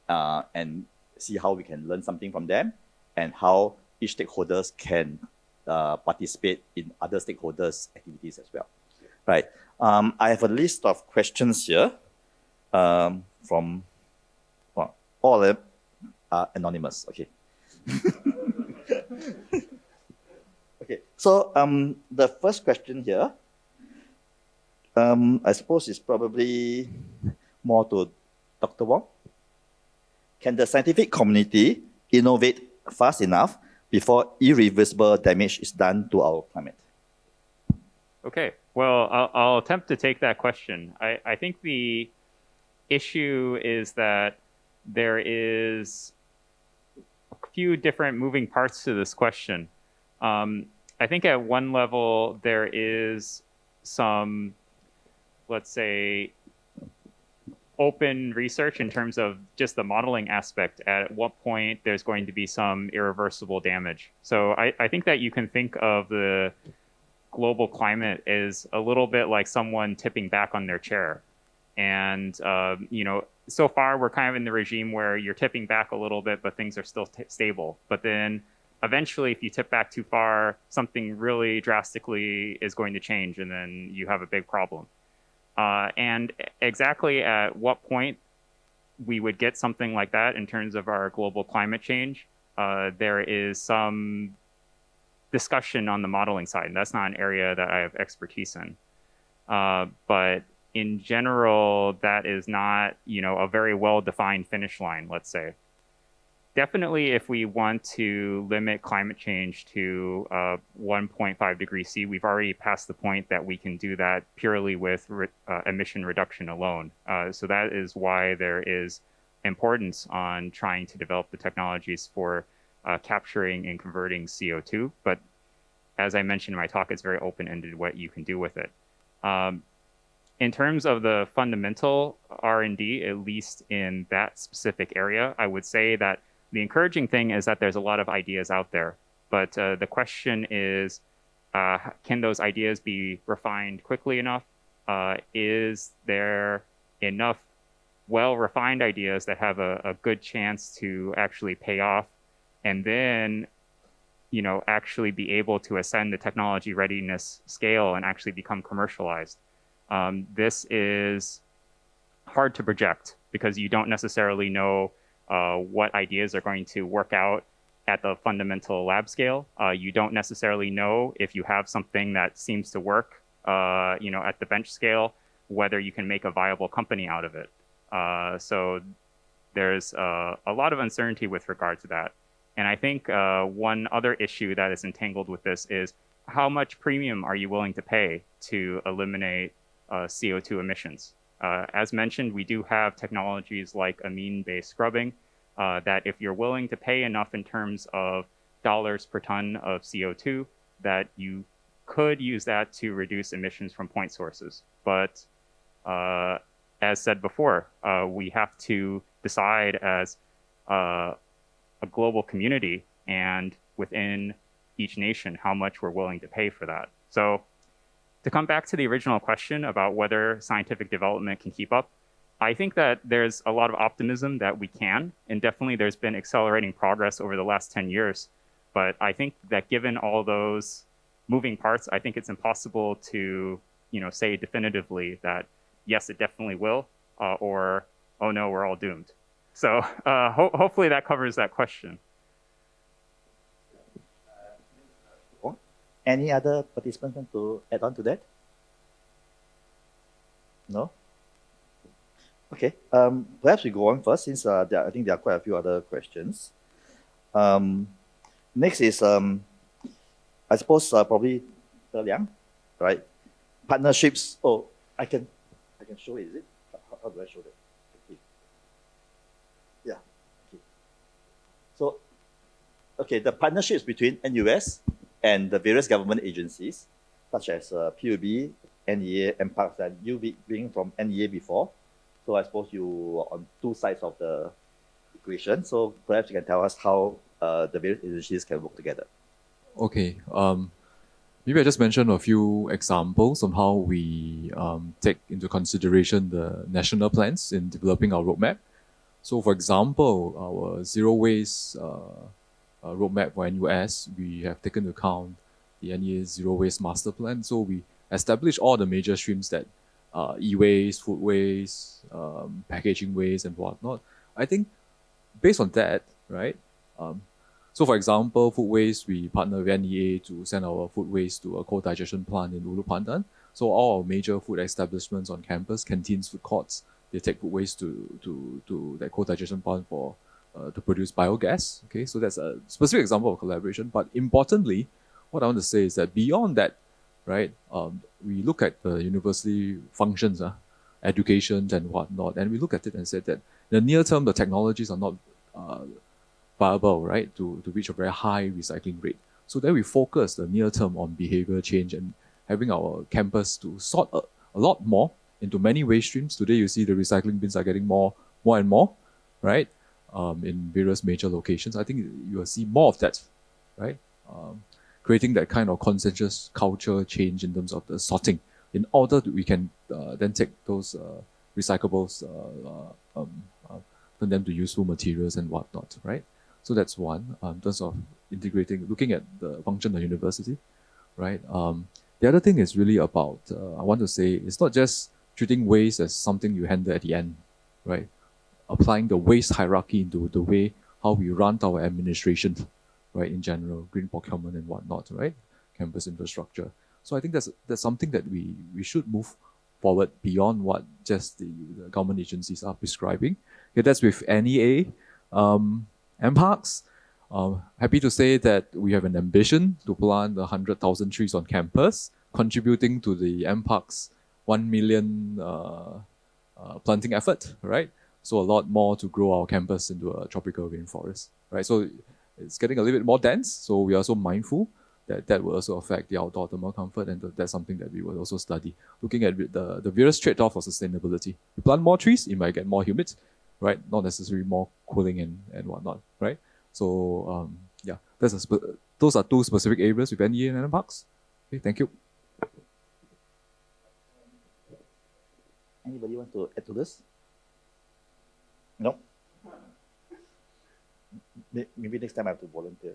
and see how we can learn something from them and how each stakeholders can participate in other stakeholders' activities as well. Right. I have a list of questions here from all of them are anonymous. Okay. Okay. So the first question here, I suppose is probably more to Dr. Wong. Can the scientific community innovate fast enough before irreversible damage is done to our climate? Okay, well, I'll attempt to take that question. I think the issue is that there is a few different moving parts to this question. I think at one level, there is some, let's say, open research in terms of just the modeling aspect, at what point there's going to be some irreversible damage. So I think that you can think of the global climate as a little bit like someone tipping back on their chair. And, so far we're kind of in the regime where you're tipping back a little bit, but things are still stable. But then eventually, if you tip back too far, something really drastically is going to change, and then you have a big problem. And exactly at what point we would get something like that in terms of our global climate change, there is some discussion on the modeling side, and that's not an area that I have expertise in. But in general, that is not, a very well-defined finish line, let's say. Definitely, if we want to limit climate change to 1.5 degrees C, we've already passed the point that we can do that purely with emission reduction alone. So that is why there is importance on trying to develop the technologies for capturing and converting CO2. But as I mentioned in my talk, it's very open-ended what you can do with it. In terms of the fundamental R&D, at least in that specific area, I would say that the encouraging thing is that there's a lot of ideas out there, but the question is, can those ideas be refined quickly enough? Is there enough well-refined ideas that have a good chance to actually pay off, and then, actually be able to ascend the technology readiness scale and actually become commercialized? This is hard to project because you don't necessarily know what ideas are going to work out at the fundamental lab scale. You don't necessarily know if you have something that seems to work, at the bench scale, whether you can make a viable company out of it. So there's a lot of uncertainty with regard to that. And I think one other issue that is entangled with this is how much premium are you willing to pay to eliminate CO2 emissions? As mentioned, we do have technologies like amine-based scrubbing that if you're willing to pay enough in terms of dollars per ton of CO2, that you could use that to reduce emissions from point sources. But as said before, we have to decide as a global community and within each nation how much we're willing to pay for that. So to come back to the original question about whether scientific development can keep up, I think that there's a lot of optimism that we can, and definitely there's been accelerating progress over the last 10 years. But I think that given all those moving parts, I think it's impossible to, say definitively that yes, it definitely will, or oh no, we're all doomed. So hopefully that covers that question. Any other participants want to add on to that? No? Okay, perhaps we go on first since I think there are quite a few other questions. Next is, I suppose probably Liang, right? Partnerships. Oh, I can show it, is it? How do I show that? Okay. Yeah. Okay. So, okay, the partnerships between NUS and the various government agencies, such as PUB, NEA, and Parks, and you being from NEA before. So I suppose you were on two sides of the equation. So perhaps you can tell us how the various agencies can work together. Okay. Maybe I just mention a few examples on how we take into consideration the national plans in developing our roadmap. So for example, our zero waste roadmap for NUS, we have taken into account the NEA Zero Waste Master Plan. So we established all the major streams that e-waste, food waste, packaging waste, and whatnot. I think based on that, right? So for example, food waste, we partner with NEA to send our food waste to a co-digestion plant in Ulu Pandan. So all our major food establishments on campus, canteens, food courts, they take food waste to that co-digestion plant for to produce biogas. Okay, so that's a specific example of collaboration. But importantly, what I want to say is that beyond that, right, we look at the university functions, education and whatnot, and we look at it and said that in the near term, the technologies are not viable, right, to reach a very high recycling rate. So then we focus the near term on behavior change and having our campus to sort a lot more into many waste streams. Today, you see the recycling bins are getting more and more, right, in various major locations. I think you will see more of that, right, creating that kind of consensus culture change in terms of the sorting in order that we can then take those recyclables, turn them to useful materials and whatnot, right? So that's one, in terms of integrating, looking at the function of university, right? The other thing is really about, I want to say, it's not just treating waste as something you handle at the end, right? Applying the waste hierarchy into the way how we run our administration, right? In general, green procurement and whatnot, right? Campus infrastructure. So I think that's something that we should move forward beyond what just the government agencies are prescribing. Okay, that's with NEA. MParks, happy to say that we have an ambition to plant 100,000 trees on campus, contributing to the MParks 1 million planting effort, right? So a lot more to grow our campus into a tropical rainforest, right? So it's getting a little bit more dense, so we are also mindful that that will also affect the outdoor thermal comfort, and that's something that we will also study, looking at the various trade-offs of sustainability. You plant more trees, it might get more humid, right? Not necessarily more cooling and whatnot, right? So yeah, those are two specific areas with NEA and MParks. Okay, thank you. Anybody want to add to this? No? Maybe next time I have to volunteer.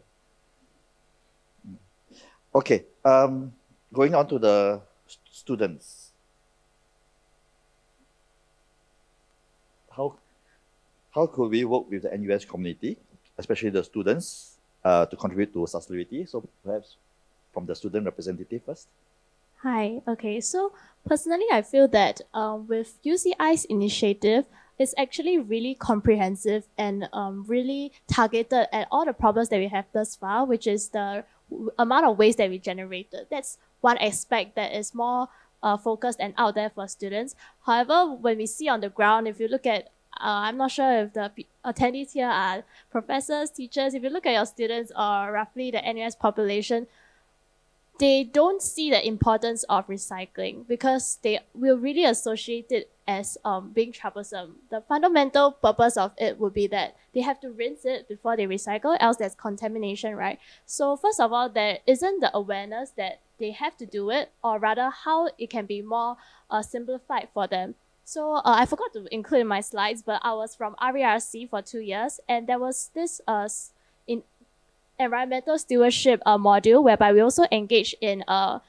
Okay, going on to the students. How could we work with the NUS community, especially the students, to contribute to sustainability? So perhaps from the student representative first. Hi. Okay. So personally, I feel that with UCI's initiative, it's actually really comprehensive and really targeted at all the problems that we have thus far, which is the amount of waste that we generated. That's one aspect that is more focused and out there for students. However, when we see on the ground, if you look at I'm not sure if the attendees here are professors, teachers. If you look at your students or roughly the NUS population, they don't see the importance of recycling because they will really associate it as being troublesome. The fundamental purpose of it would be that they have to rinse it before they recycle, else there's contamination, right? So first of all, there isn't the awareness that they have to do it, or rather how it can be more simplified for them. So I forgot to include in my slides, but I was from RERC for 2 years, and there was this in environmental stewardship module whereby we also engage in a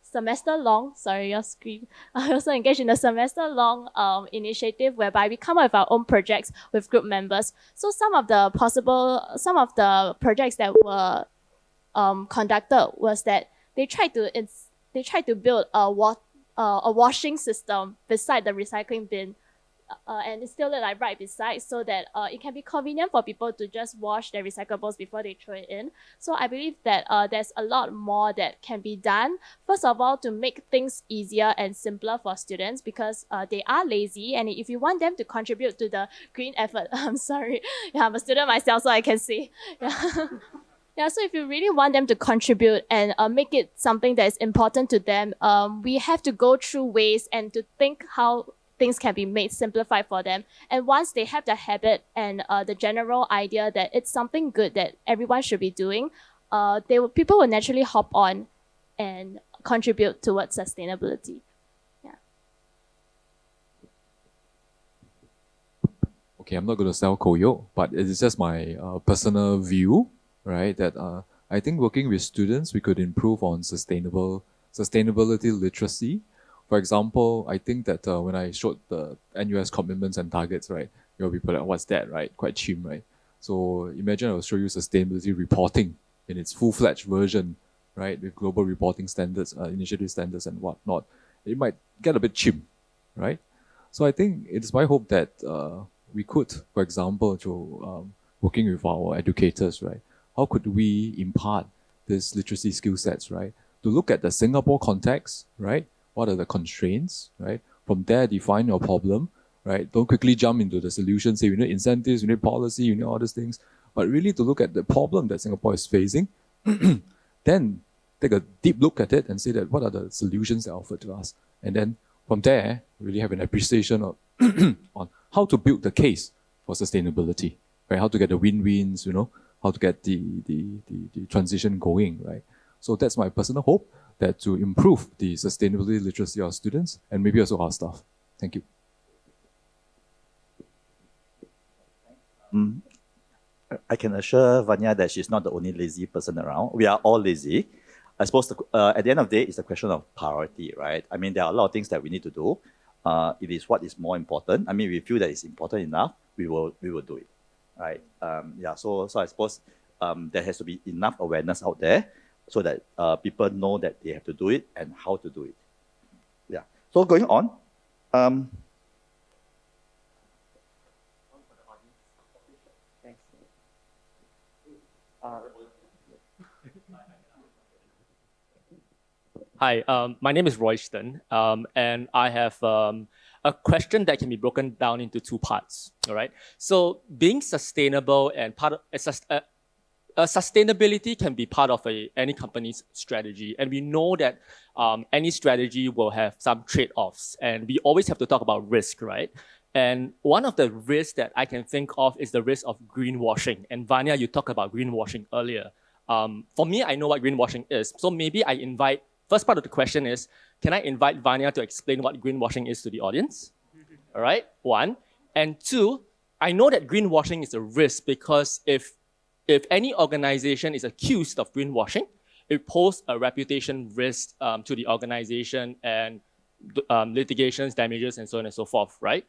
semester-long, sorry, your screen. I also engage in a semester-long initiative whereby we come up with our own projects with group members. So some of the projects that were conducted was that they tried to build a washing system beside the recycling bin, and instill it like right beside, so that it can be convenient for people to just wash their recyclables before they throw it in. So I believe that there's a lot more that can be done. First of all, to make things easier and simpler for students, because they are lazy, and if you want them to contribute to the green effort, I'm sorry, yeah, I'm a student myself, so I can say, yeah. Yeah, so if you really want them to contribute and make it something that is important to them, we have to go through ways and to think how things can be made simplified for them. And once they have the habit and the general idea that it's something good that everyone should be doing, people will naturally hop on and contribute towards sustainability. Yeah. Okay, I'm not going to sell Koyo, but it is just my personal view, right? That I think working with students, we could improve on sustainability literacy. For example, I think that when I showed the NUS commitments and targets, right, you'll be like, what's that, right? Quite chim, right? So imagine I'll show you sustainability reporting in its full-fledged version, right, with global reporting standards, initiative standards and whatnot. It might get a bit chim, right? So I think it's my hope that we could, for example, through working with our educators, right, how could we impart these literacy skill sets, right, to look at the Singapore context, right? What are the constraints, right? From there, define your problem, right? Don't quickly jump into the solution, say we need incentives, we need policy, we need all these things, but really to look at the problem that Singapore is facing, then take a deep look at it and say that what are the solutions that are offered to us? And then from there, really have an appreciation of on how to build the case for sustainability, right? How to get the win-wins, how to get the transition going, right? So that's my personal hope, that to improve the sustainability literacy of students and maybe also our staff. Thank you. I can assure Vanya that she's not the only lazy person around. We are all lazy. I suppose at the end of the day, it's a question of priority, right? I mean, there are a lot of things that we need to do. It is what is more important. I mean, we feel that it's important enough, we will do it, right? So I suppose there has to be enough awareness out there so that people know that they have to do it and how to do it. So going on, Hi, my name is Royston, and I have a question that can be broken down into two parts. All right. So, being sustainable and part of sustainability can be part of any company's strategy, and we know that any strategy will have some trade-offs, and we always have to talk about risk, right? And one of the risks that I can think of is the risk of greenwashing. And Vanya, you talked about greenwashing earlier. For me, I know what greenwashing is, so maybe I invite. First part of the question is, can I invite Vanya to explain what greenwashing is to the audience? All right, one. And two, I know that greenwashing is a risk because if any organization is accused of greenwashing, it poses a reputation risk to the organization and litigations, damages, and so on and so forth, right?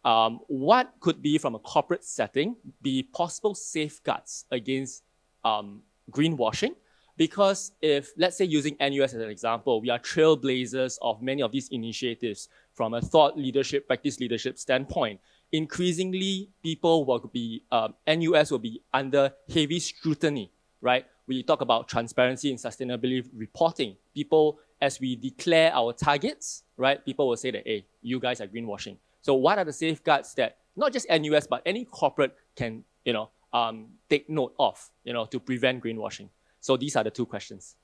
What could be, from a corporate setting, be possible safeguards against greenwashing? Because if, let's say, using NUS as an example, we are trailblazers of many of these initiatives from a thought leadership, practice leadership standpoint. Increasingly, people will be, NUS will be under heavy scrutiny, right? We talk about transparency and sustainability reporting. People, as we declare our targets, right, people will say that, hey, you guys are greenwashing. So what are the safeguards that not just NUS, but any corporate can, take note of, to prevent greenwashing? So these are the two questions.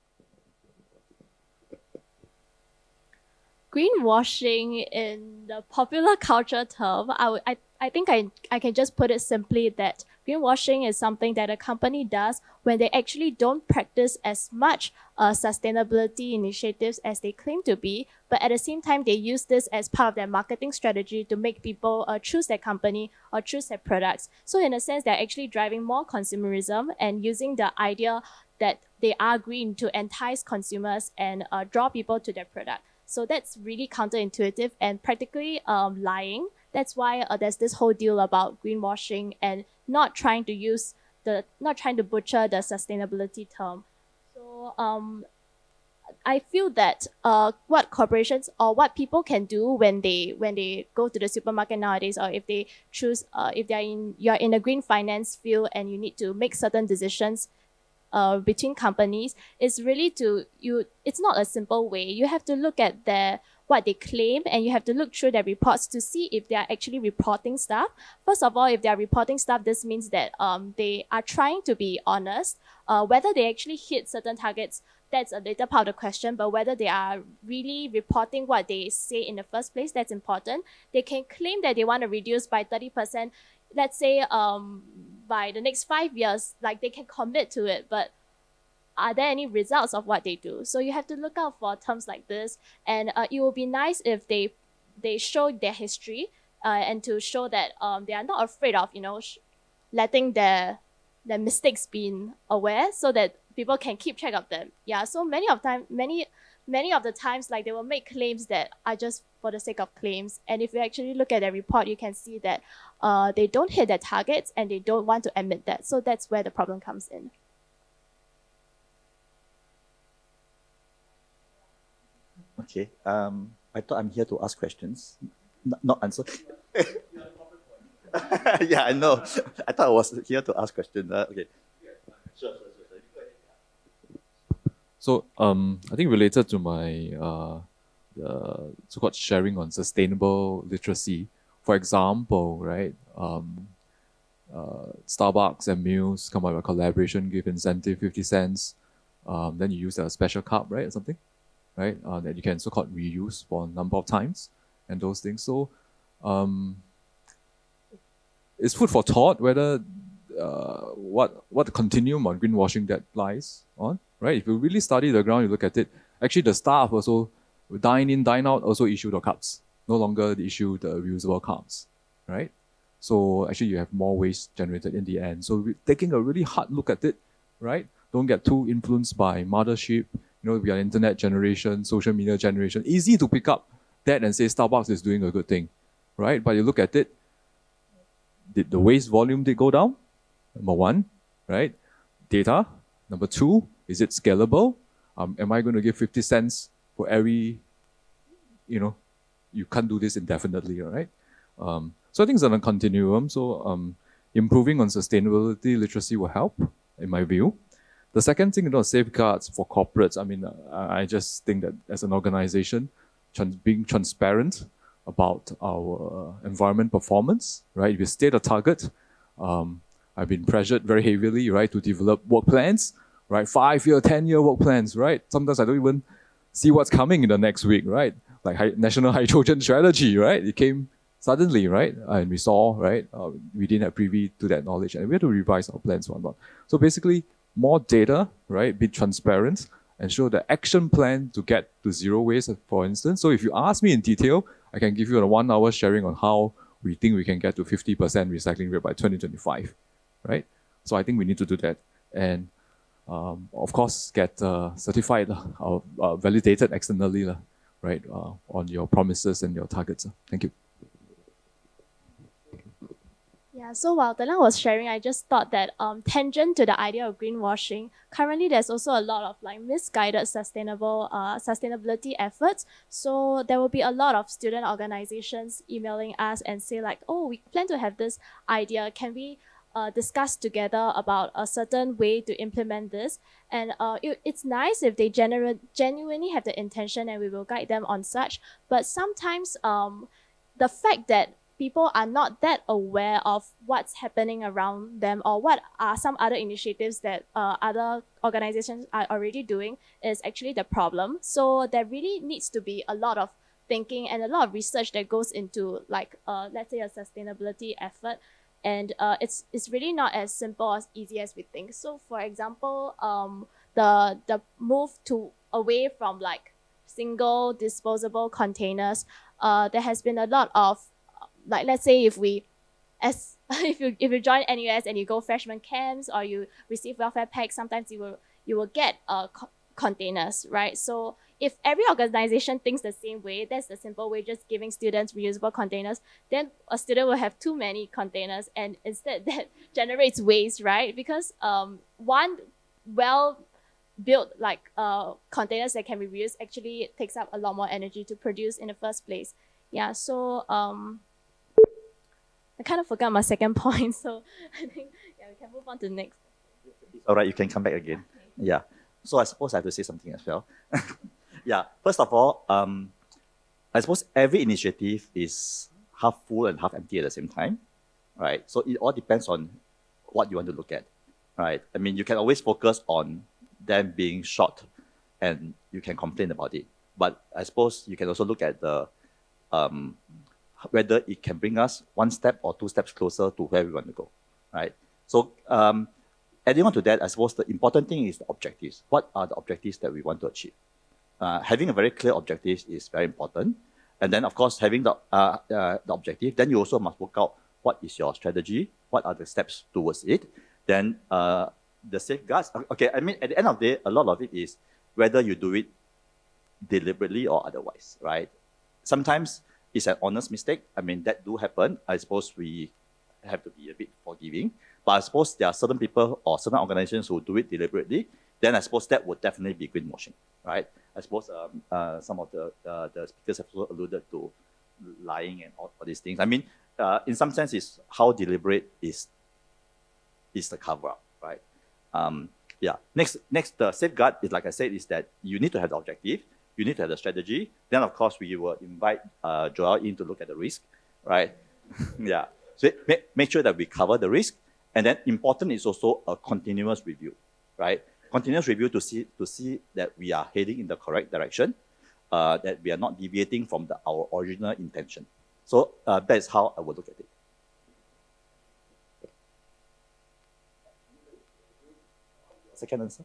Greenwashing, in the popular culture term, I think I can just put it simply that greenwashing is something that a company does when they actually don't practice as much sustainability initiatives as they claim to be, but at the same time, they use this as part of their marketing strategy to make people choose their company or choose their products. So in a sense, they're actually driving more consumerism and using the idea that they are green to entice consumers and draw people to their product. So that's really counterintuitive and practically lying. That's why there's this whole deal about greenwashing and not trying to butcher the sustainability term. So I feel that what corporations or what people can do when they go to the supermarket nowadays, or if they choose if you're in a green finance field and you need to make certain decisions between companies, is really it's not a simple way. You have to look at what they claim, and you have to look through their reports to see if they are actually reporting stuff. First of all, if they are reporting stuff, this means that they are trying to be honest. Whether they actually hit certain targets, that's a later part of the question, but whether they are really reporting what they say in the first place, that's important. They can claim that they want to reduce by 30%, let's say by the next 5 years, like they can commit to it, but are there any results of what they do? So you have to look out for terms like this, and it will be nice if they show their history and to show that they are not afraid of letting their mistakes be aware, so that people can keep track of them. Yeah. So many of the times, like, they will make claims that are just for the sake of claims, and if you actually look at their report, you can see that they don't hit their targets and they don't want to admit that. So that's where the problem comes in. okay. I thought I'm here to ask questions, not answer. Yeah, I know. I thought I was here to ask questions. Okay. Sure. So I think related to my so-called sharing on sustainable literacy, for example, right? Starbucks and Meals come up with a collaboration, give incentive 50 cents. Then you use a special cup, right, or something, right? That you can so-called reuse for a number of times and those things. So it's food for thought whether what the continuum on greenwashing that lies on, right? If you really study the ground, you look at it, actually the staff also, dine in, dine out, also issue the cups. No longer they issue the reusable cups, right? So actually you have more waste generated in the end. So we're taking a really hard look at it, right? Don't get too influenced by mothership. We are internet generation, social media generation. Easy to pick up that and say Starbucks is doing a good thing, right? But you look at it, did the waste volume go down? Number one, right? Data. Number two, is it scalable? Am I going to give 50 cents for every, you can't do this indefinitely, right? So I think it's on a continuum. So improving on sustainability literacy will help, in my view. The second thing, safeguards for corporates. I mean, I just think that as an organization, being transparent about our environment performance, right? If you state a target, I've been pressured very heavily, right, to develop work plans, right? 5-year, 10-year work plans, right? Sometimes I don't even see what's coming in the next week, right? Like National Hydrogen Strategy, right? It came suddenly, right? And we saw, right? We didn't have privy to that knowledge, and we had to revise our plans and whatnot. So basically, more data, right? Be transparent and show the action plan to get to zero waste, for instance. So if you ask me in detail, I can give you a 1 hour sharing on how we think we can get to 50% recycling rate by 2025, right? So I think we need to do that. And of course, get certified or validated externally, right, on your promises and your targets. Thank you. Yeah, so while Telang was sharing, I just thought that tangent to the idea of greenwashing, currently there's also a lot of like misguided sustainability efforts. So there will be a lot of student organizations emailing us and say like, oh, we plan to have this idea. Can we discuss together about a certain way to implement this? And it's nice if they genuinely have the intention, and we will guide them on such. But sometimes the fact that people are not that aware of what's happening around them, or what are some other initiatives that other organizations are already doing, is actually the problem. So there really needs to be a lot of thinking and a lot of research that goes into like let's say a sustainability effort. And it's really not as simple or as easy as we think. So for example, the move away from like single disposable containers, there has been a lot of like, let's say if you join NUS and you go freshman camps, or you receive welfare packs, sometimes you will get containers, right? So if every organization thinks the same way, that's the simple way, just giving students reusable containers, then a student will have too many containers, and instead that generates waste, right? Because one well-built like containers that can be reused actually takes up a lot more energy to produce in the first place. Yeah, so I kind of forgot my second point, so I think we can move on to the next. All right, you can come back again. Okay. Yeah. So I suppose I have to say something as well. Yeah. First of all, I suppose every initiative is half full and half empty at the same time, right? So it all depends on what you want to look at, right? I mean, you can always focus on them being short, and you can complain about it. But I suppose you can also look at the whether it can bring us 1 step or 2 steps closer to where we want to go, right? So adding on to that, I suppose the important thing is the objectives. What are the objectives that we want to achieve? Having a very clear objective is very important. And then, of course, having the objective, then you also must work out what is your strategy, what are the steps towards it. Then the safeguards. Okay, I mean, at the end of the day, a lot of it is whether you do it deliberately or otherwise, right? Sometimes it's an honest mistake. I mean, that do happen. I suppose we have to be a bit forgiving. But I suppose there are certain people or certain organizations who do it deliberately. Then I suppose that would definitely be greenwashing, right? I suppose some of the speakers have also alluded to lying and all these things. I mean, in some sense, it's how deliberate is the cover-up, right? Yeah. Next, the safeguard is, like I said, is that you need to have the objective. You need to have the strategy. Then, of course, we will invite Joel in to look at the risk, right? Yeah. So make sure that we cover the risk. And then important is also a continuous review, right? Continuous review to see that we are heading in the correct direction, that we are not deviating from our original intention. So that is how I would look at it. Second answer?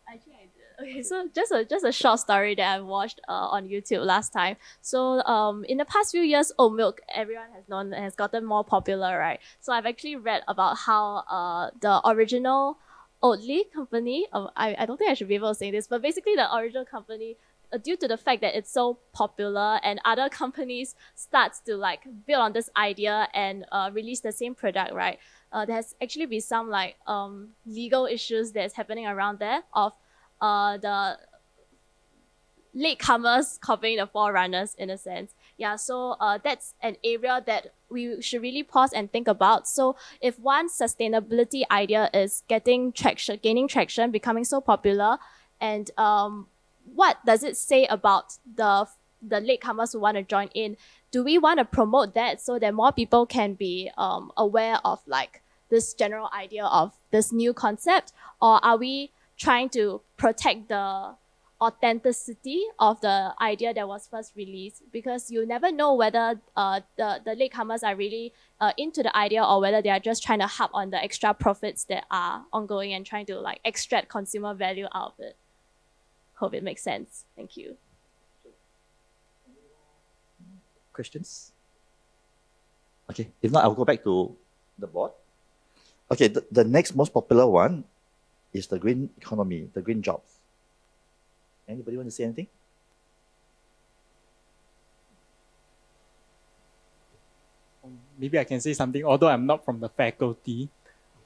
Actually, I did. Okay, so just a short story that I watched on YouTube last time. So in the past few years, oat milk, everyone has known, has gotten more popular, right? So I've actually read about how the original Oatly company, I don't think I should be able to say this, but basically the original company, due to the fact that it's so popular and other companies starts to like build on this idea and release the same product, right? There has actually been some like legal issues that's happening around there of latecomers copying the forerunners in a sense. Yeah, so that's an area that we should really pause and think about. So if one sustainability idea is gaining traction, becoming so popular, and what does it say about the latecomers who want to join in? Do we want to promote that so that more people can be aware of like this general idea of this new concept, or are we trying to protect the authenticity of the idea that was first released? Because you never know whether the latecomers are really into the idea, or whether they are just trying to harp on the extra profits that are ongoing and trying to like extract consumer value out of it. Hope it makes sense. Thank you. Questions? Okay, if not, I'll go back to the board. Okay, the next most popular one is the green economy, the green jobs. Anybody want to say anything? Maybe I can say something, although I'm not from the faculty.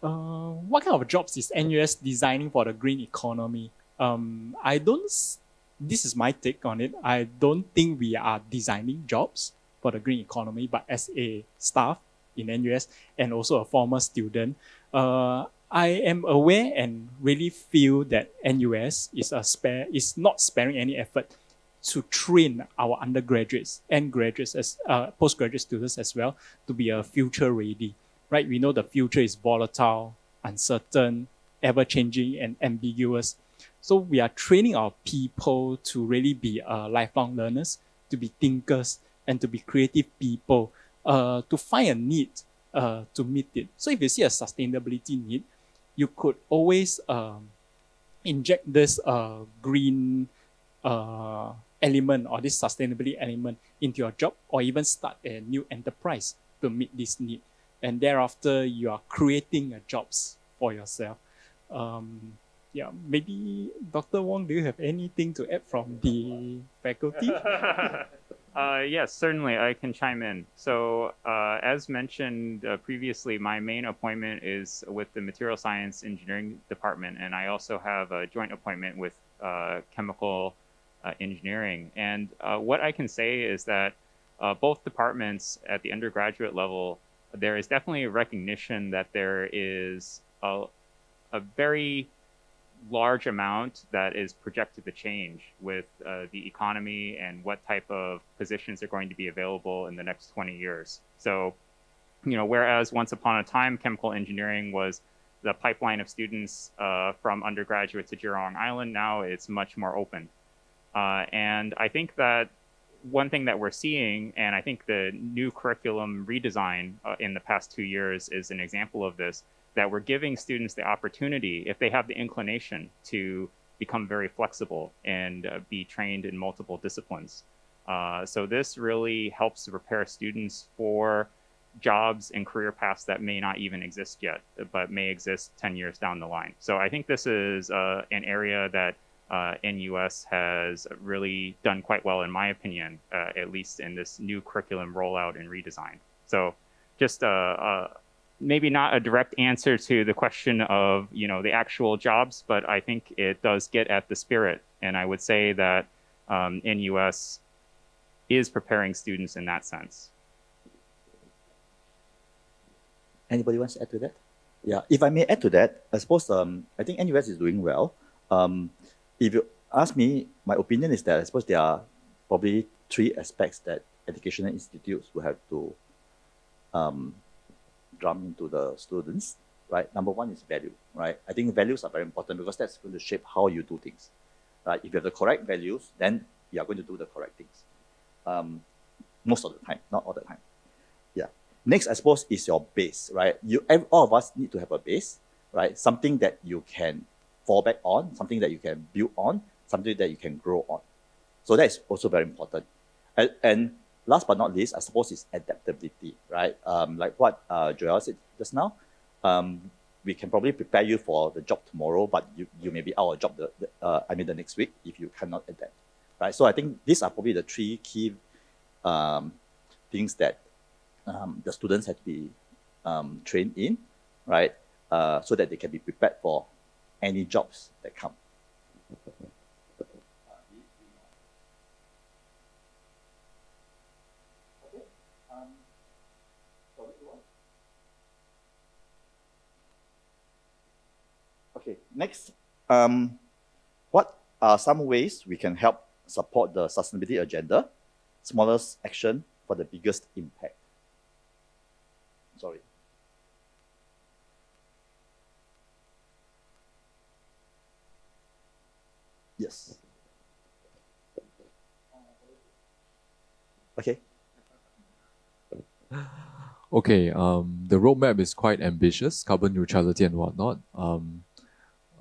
What kind of jobs is NUS designing for the green economy? This is my take on it. I don't think we are designing jobs for the green economy, but as a staff in NUS and also a former student, I am aware and really feel that NUS is not sparing any effort to train our undergraduates and graduates as postgraduate students as well to be a future ready. Right? We know the future is volatile, uncertain, ever-changing, and ambiguous. So we are training our people to really be lifelong learners, to be thinkers, and to be creative people, to find a need to meet it. So if you see a sustainability need, you could always inject this green element or this sustainability element into your job, or even start a new enterprise to meet this need. And thereafter, you are creating jobs for yourself. Yeah, maybe Dr. Wong, do you have anything to add from the faculty? Yes, certainly, I can chime in. So as mentioned previously, my main appointment is with the Material Science Engineering Department, and I also have a joint appointment with Chemical Engineering. And what I can say is that both departments at the undergraduate level, there is definitely a recognition that there is a very large amount that is projected to change with the economy and what type of positions are going to be available in the next 20 years. So, whereas once upon a time, chemical engineering was the pipeline of students from undergraduate to Jurong Island, now it's much more open. And I think that one thing that we're seeing, and I think the new curriculum redesign in the past 2 years is an example of this, that we're giving students the opportunity, if they have the inclination, to become very flexible and be trained in multiple disciplines. So this really helps to prepare students for jobs and career paths that may not even exist yet, but may exist 10 years down the line. So I think this is an area that NUS has really done quite well, in my opinion, at least in this new curriculum rollout and redesign. So just maybe not a direct answer to the question of the actual jobs, but I think it does get at the spirit. And I would say that NUS is preparing students in that sense. Anybody wants to add to that? Yeah, if I may add to that, I suppose I think NUS is doing well. If you ask me, my opinion is that I suppose there are probably 3 aspects that educational institutes will have to drum into the students, right? Number 1 is value, right? I think values are very important because that's going to shape how you do things, right? If you have the correct values, then you are going to do the correct things. Most of the time, not all the time. Yeah. Next, I suppose, is your base, right? All of us need to have a base, right? Something that you can fall back on, something that you can build on, something that you can grow on. So that is also very important. And last but not least, I suppose, is adaptability, right? Like what Joel said just now, we can probably prepare you for the job tomorrow, but you may be out of job the next week if you cannot adapt, right? So I think these are probably the 3 key things that the students have to be trained in, right? So that they can be prepared for any jobs that come. Okay, next, what are some ways we can help support the sustainability agenda? Smallest action for the biggest impact. Sorry. Yes. Okay. Okay, the roadmap is quite ambitious, carbon neutrality and whatnot.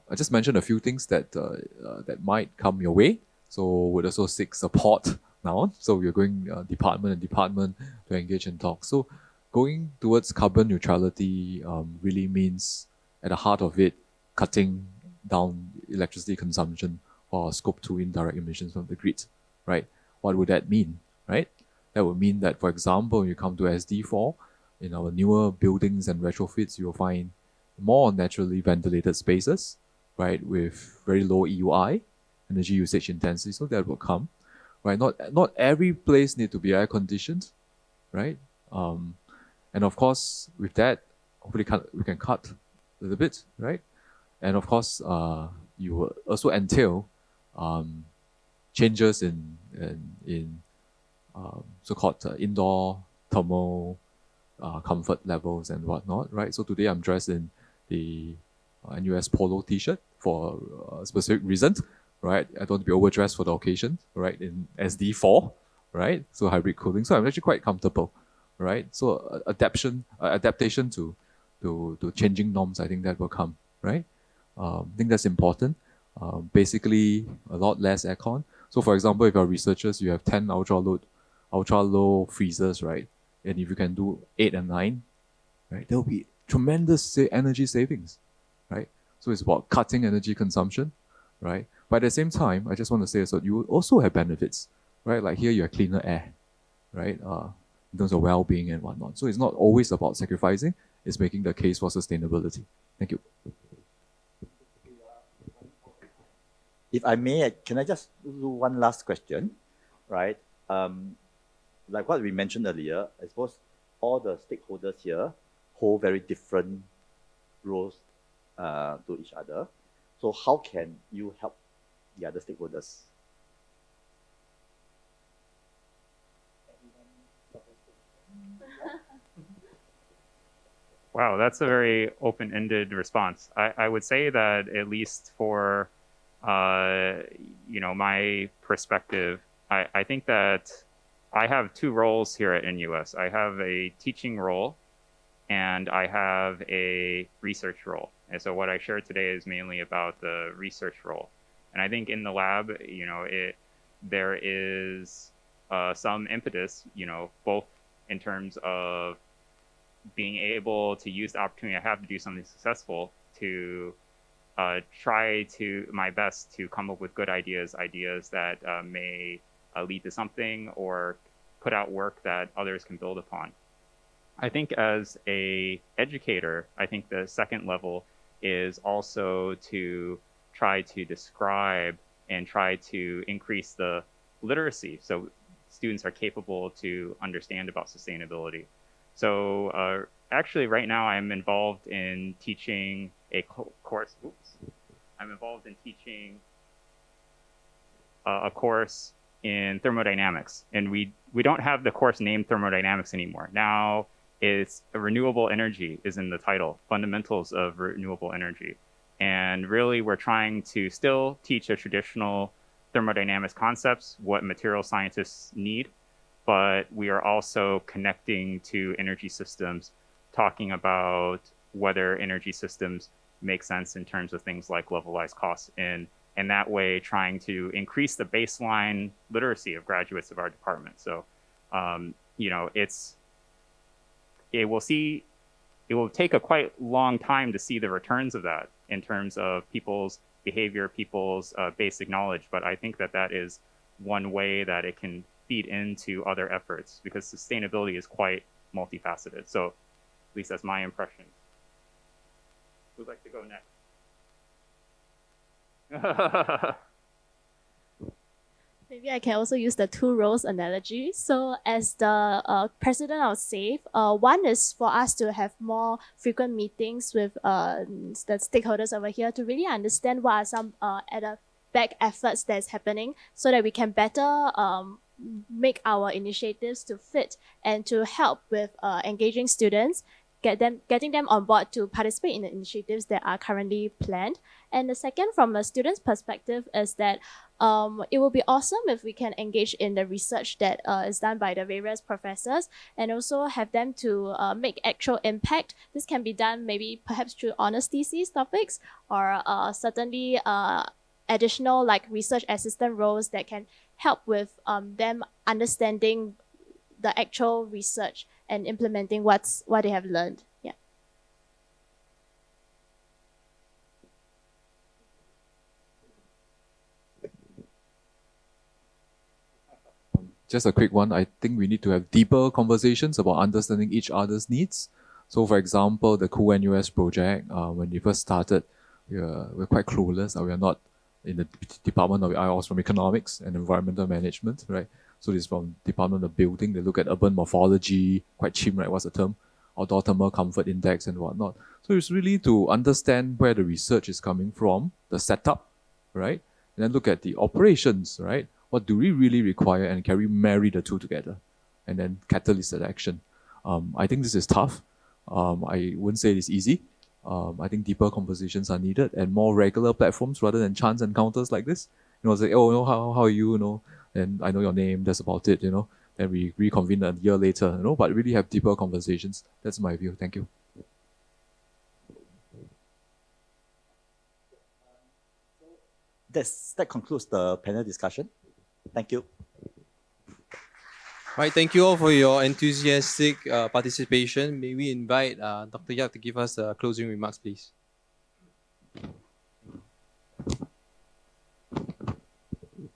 I just mentioned a few things that that might come your way. So would also seek support now. So we're going department and department to engage and talk. So going towards carbon neutrality really means at the heart of it cutting down electricity consumption or scope 2 indirect emissions from the grid, right? What would that mean, right? That would mean that, for example, you come to SD4, in our newer buildings and retrofits, you will find more naturally ventilated spaces, right, with very low EUI, energy usage intensity, so that will come, right? Not every place need to be air conditioned, right? And of course, with that, hopefully we can cut a little bit, right? And of course, you will also entail changes in so-called indoor thermal comfort levels and whatnot, right? So today I'm dressed in the NUS polo t-shirt for a specific reason, right? I don't want to be overdressed for the occasion, right? In SD4, right? So hybrid cooling. So I'm actually quite comfortable, right? So adaptation to changing norms, I think that will come, right? I think that's important. Basically, a lot less aircon. So for example, if you're researchers, you have 10 ultra low freezers, right? And if you can do 8 and 9, right, there will be tremendous energy savings, right? So it's about cutting energy consumption, right? But at the same time, I just want to say so you will also have benefits, right? Like here you have cleaner air, right? In terms of well-being and whatnot. So it's not always about sacrificing, it's making the case for sustainability. Thank you. If I may, can I just do one last question, right? Like what we mentioned earlier, I suppose all the stakeholders here hold very different roles to each other. So how can you help the other stakeholders? Wow, that's a very open-ended response. I would say that at least for my perspective, I think that I have two roles here at NUS. I have a teaching role and I have a research role. And so what I shared today is mainly about the research role. And I think in the lab, there is some impetus, both in terms of being able to use the opportunity I have to do something successful to try to my best to come up with good ideas that may lead to something or put out work that others can build upon. I think as a educator, I think the second level is also to try to describe and try to increase the literacy so students are capable to understand about sustainability. So actually right now I'm involved in teaching a course. I'm involved in teaching a course in thermodynamics, and we don't have the course named thermodynamics anymore. Now it's renewable energy is in the title, fundamentals of renewable energy. And really we're trying to still teach the traditional thermodynamics concepts, what material scientists need, but we are also connecting to energy systems, talking about whether energy systems make sense in terms of things like levelized costs, and that way trying to increase the baseline literacy of graduates of our department. So, it will take a quite long time to see the returns of that in terms of people's behavior, people's basic knowledge. But I think that is one way that it can feed into other efforts, because sustainability is quite multifaceted. So at least that's my impression. Who'd like to go next? Maybe I can also use the two roles analogy. So, as the president of SAFE, one is for us to have more frequent meetings with the stakeholders over here to really understand what are some at the back efforts that's happening, so that we can better make our initiatives to fit and to help with engaging students, getting them on board to participate in the initiatives that are currently planned. And the second, from a student's perspective, is that it will be awesome if we can engage in the research that is done by the various professors, and also have them to make actual impact. This can be done maybe perhaps through honors thesis topics, or certainly additional like research assistant roles that can help with them understanding the actual research and implementing what they have learned. Yeah. Just a quick one. I think we need to have deeper conversations about understanding each other's needs. So, for example, the Cool NUS project, when we first started, we're quite clueless. We are not in the department of, I was from economics and environmental management, right? So this is from Department of Building. They look at urban morphology, quite cheap, right? What's the term? Outdoor thermal comfort index and whatnot. So it's really to understand where the research is coming from, the setup, right? And then look at the operations, right? What do we really require, and can we marry the two together? And then catalyst that action. I think this is tough. I wouldn't say it's easy. I think deeper conversations are needed and more regular platforms rather than chance encounters like this. You know, say, oh, you know, how are you, you know, and I know your name, that's about it, you know. Then we reconvene a year later, you know, but really have deeper conversations. That's my view. Thank you. That concludes the panel discussion. Thank you. Right, thank you all for your enthusiastic participation. May we invite Dr. Yap to give us closing remarks, please.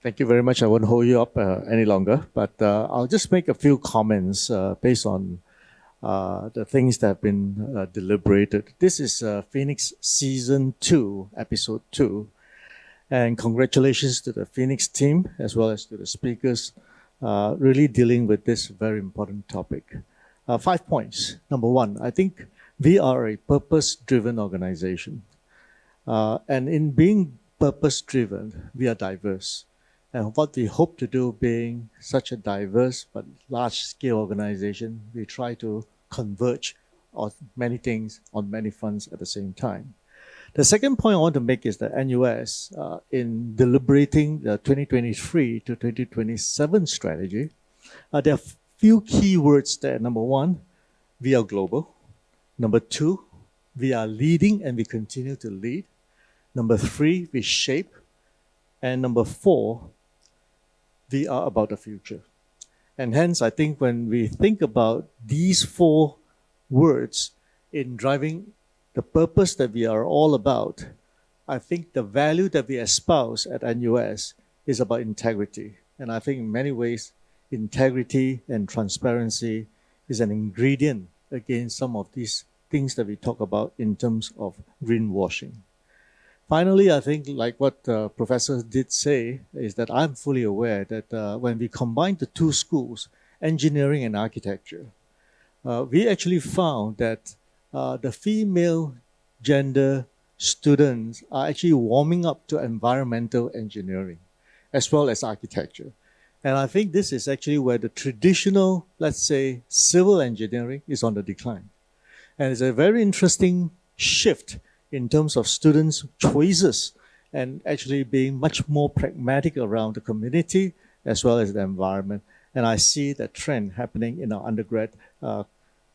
Thank you very much. I won't hold you up any longer, but I'll just make a few comments based on the things that have been deliberated. This is Phoenix Season 2, Episode 2. And congratulations to the Phoenix team as well as to the speakers really dealing with this very important topic. 5 points. Number one, I think we are a purpose-driven organization. And in being purpose-driven, we are diverse. And what we hope to do, being such a diverse but large-scale organization, we try to converge on many things on many fronts at the same time. The second point I want to make is that NUS, in deliberating the 2023 to 2027 strategy, there are few key words there. Number one, we are global. Number two, we are leading and we continue to lead. Number three, we shape. And number four, we are about the future. And hence, I think when we think about these four words in driving the purpose that we are all about, I think the value that we espouse at NUS is about integrity. And I think in many ways, integrity and transparency is an ingredient against some of these things that we talk about in terms of greenwashing. Finally, I think like what Professor did say is that I'm fully aware that when we combine the two schools, engineering and architecture, we actually found that the female gender students are actually warming up to environmental engineering as well as architecture. And I think this is actually where the traditional, let's say, civil engineering is on the decline. And it's a very interesting shift in terms of students' choices and actually being much more pragmatic around the community as well as the environment. And I see that trend happening in our undergrad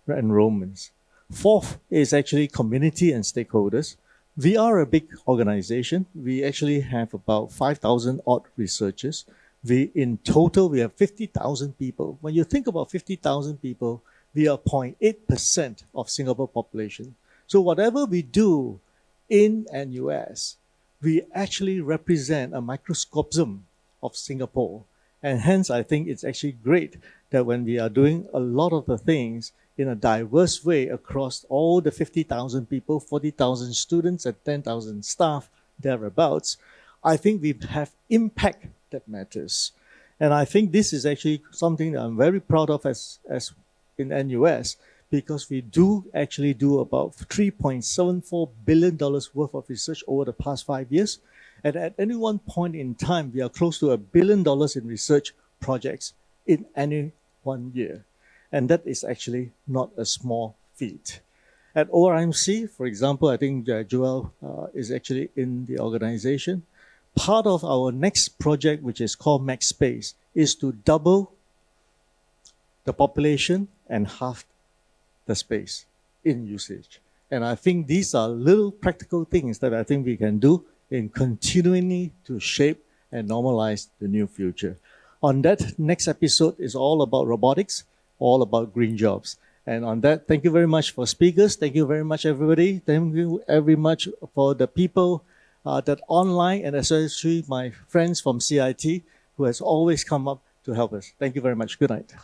enrollments. Fourth is actually community and stakeholders. We are a big organization. We actually have about 5,000 odd researchers. In total, we have 50,000 people. When you think about 50,000 people, we are 0.8% of Singapore population. So whatever we do in NUS, we actually represent a microcosm of Singapore. And hence, I think it's actually great that when we are doing a lot of the things in a diverse way across all the 50,000 people, 40,000 students, and 10,000 staff thereabouts, I think we have impact that matters. And I think this is actually something that I'm very proud of as in NUS, because we do actually do about $3.74 billion worth of research over the past 5 years. And at any one point in time, we are close to $1 billion in research projects in any 1 year. And that is actually not a small feat. At ORMC, for example, I think Joel is actually in the organization. Part of our next project, which is called MaxSpace, is to double the population and half the space in usage. And I think these are little practical things that I think we can do in continuing to shape and normalize the new future. On that, next episode is all about robotics, all about green jobs. And on that, thank you very much for speakers. Thank you very much, everybody. Thank you very much for the people that online, and especially my friends from CIT who has always come up to help us. Thank you very much. Good night.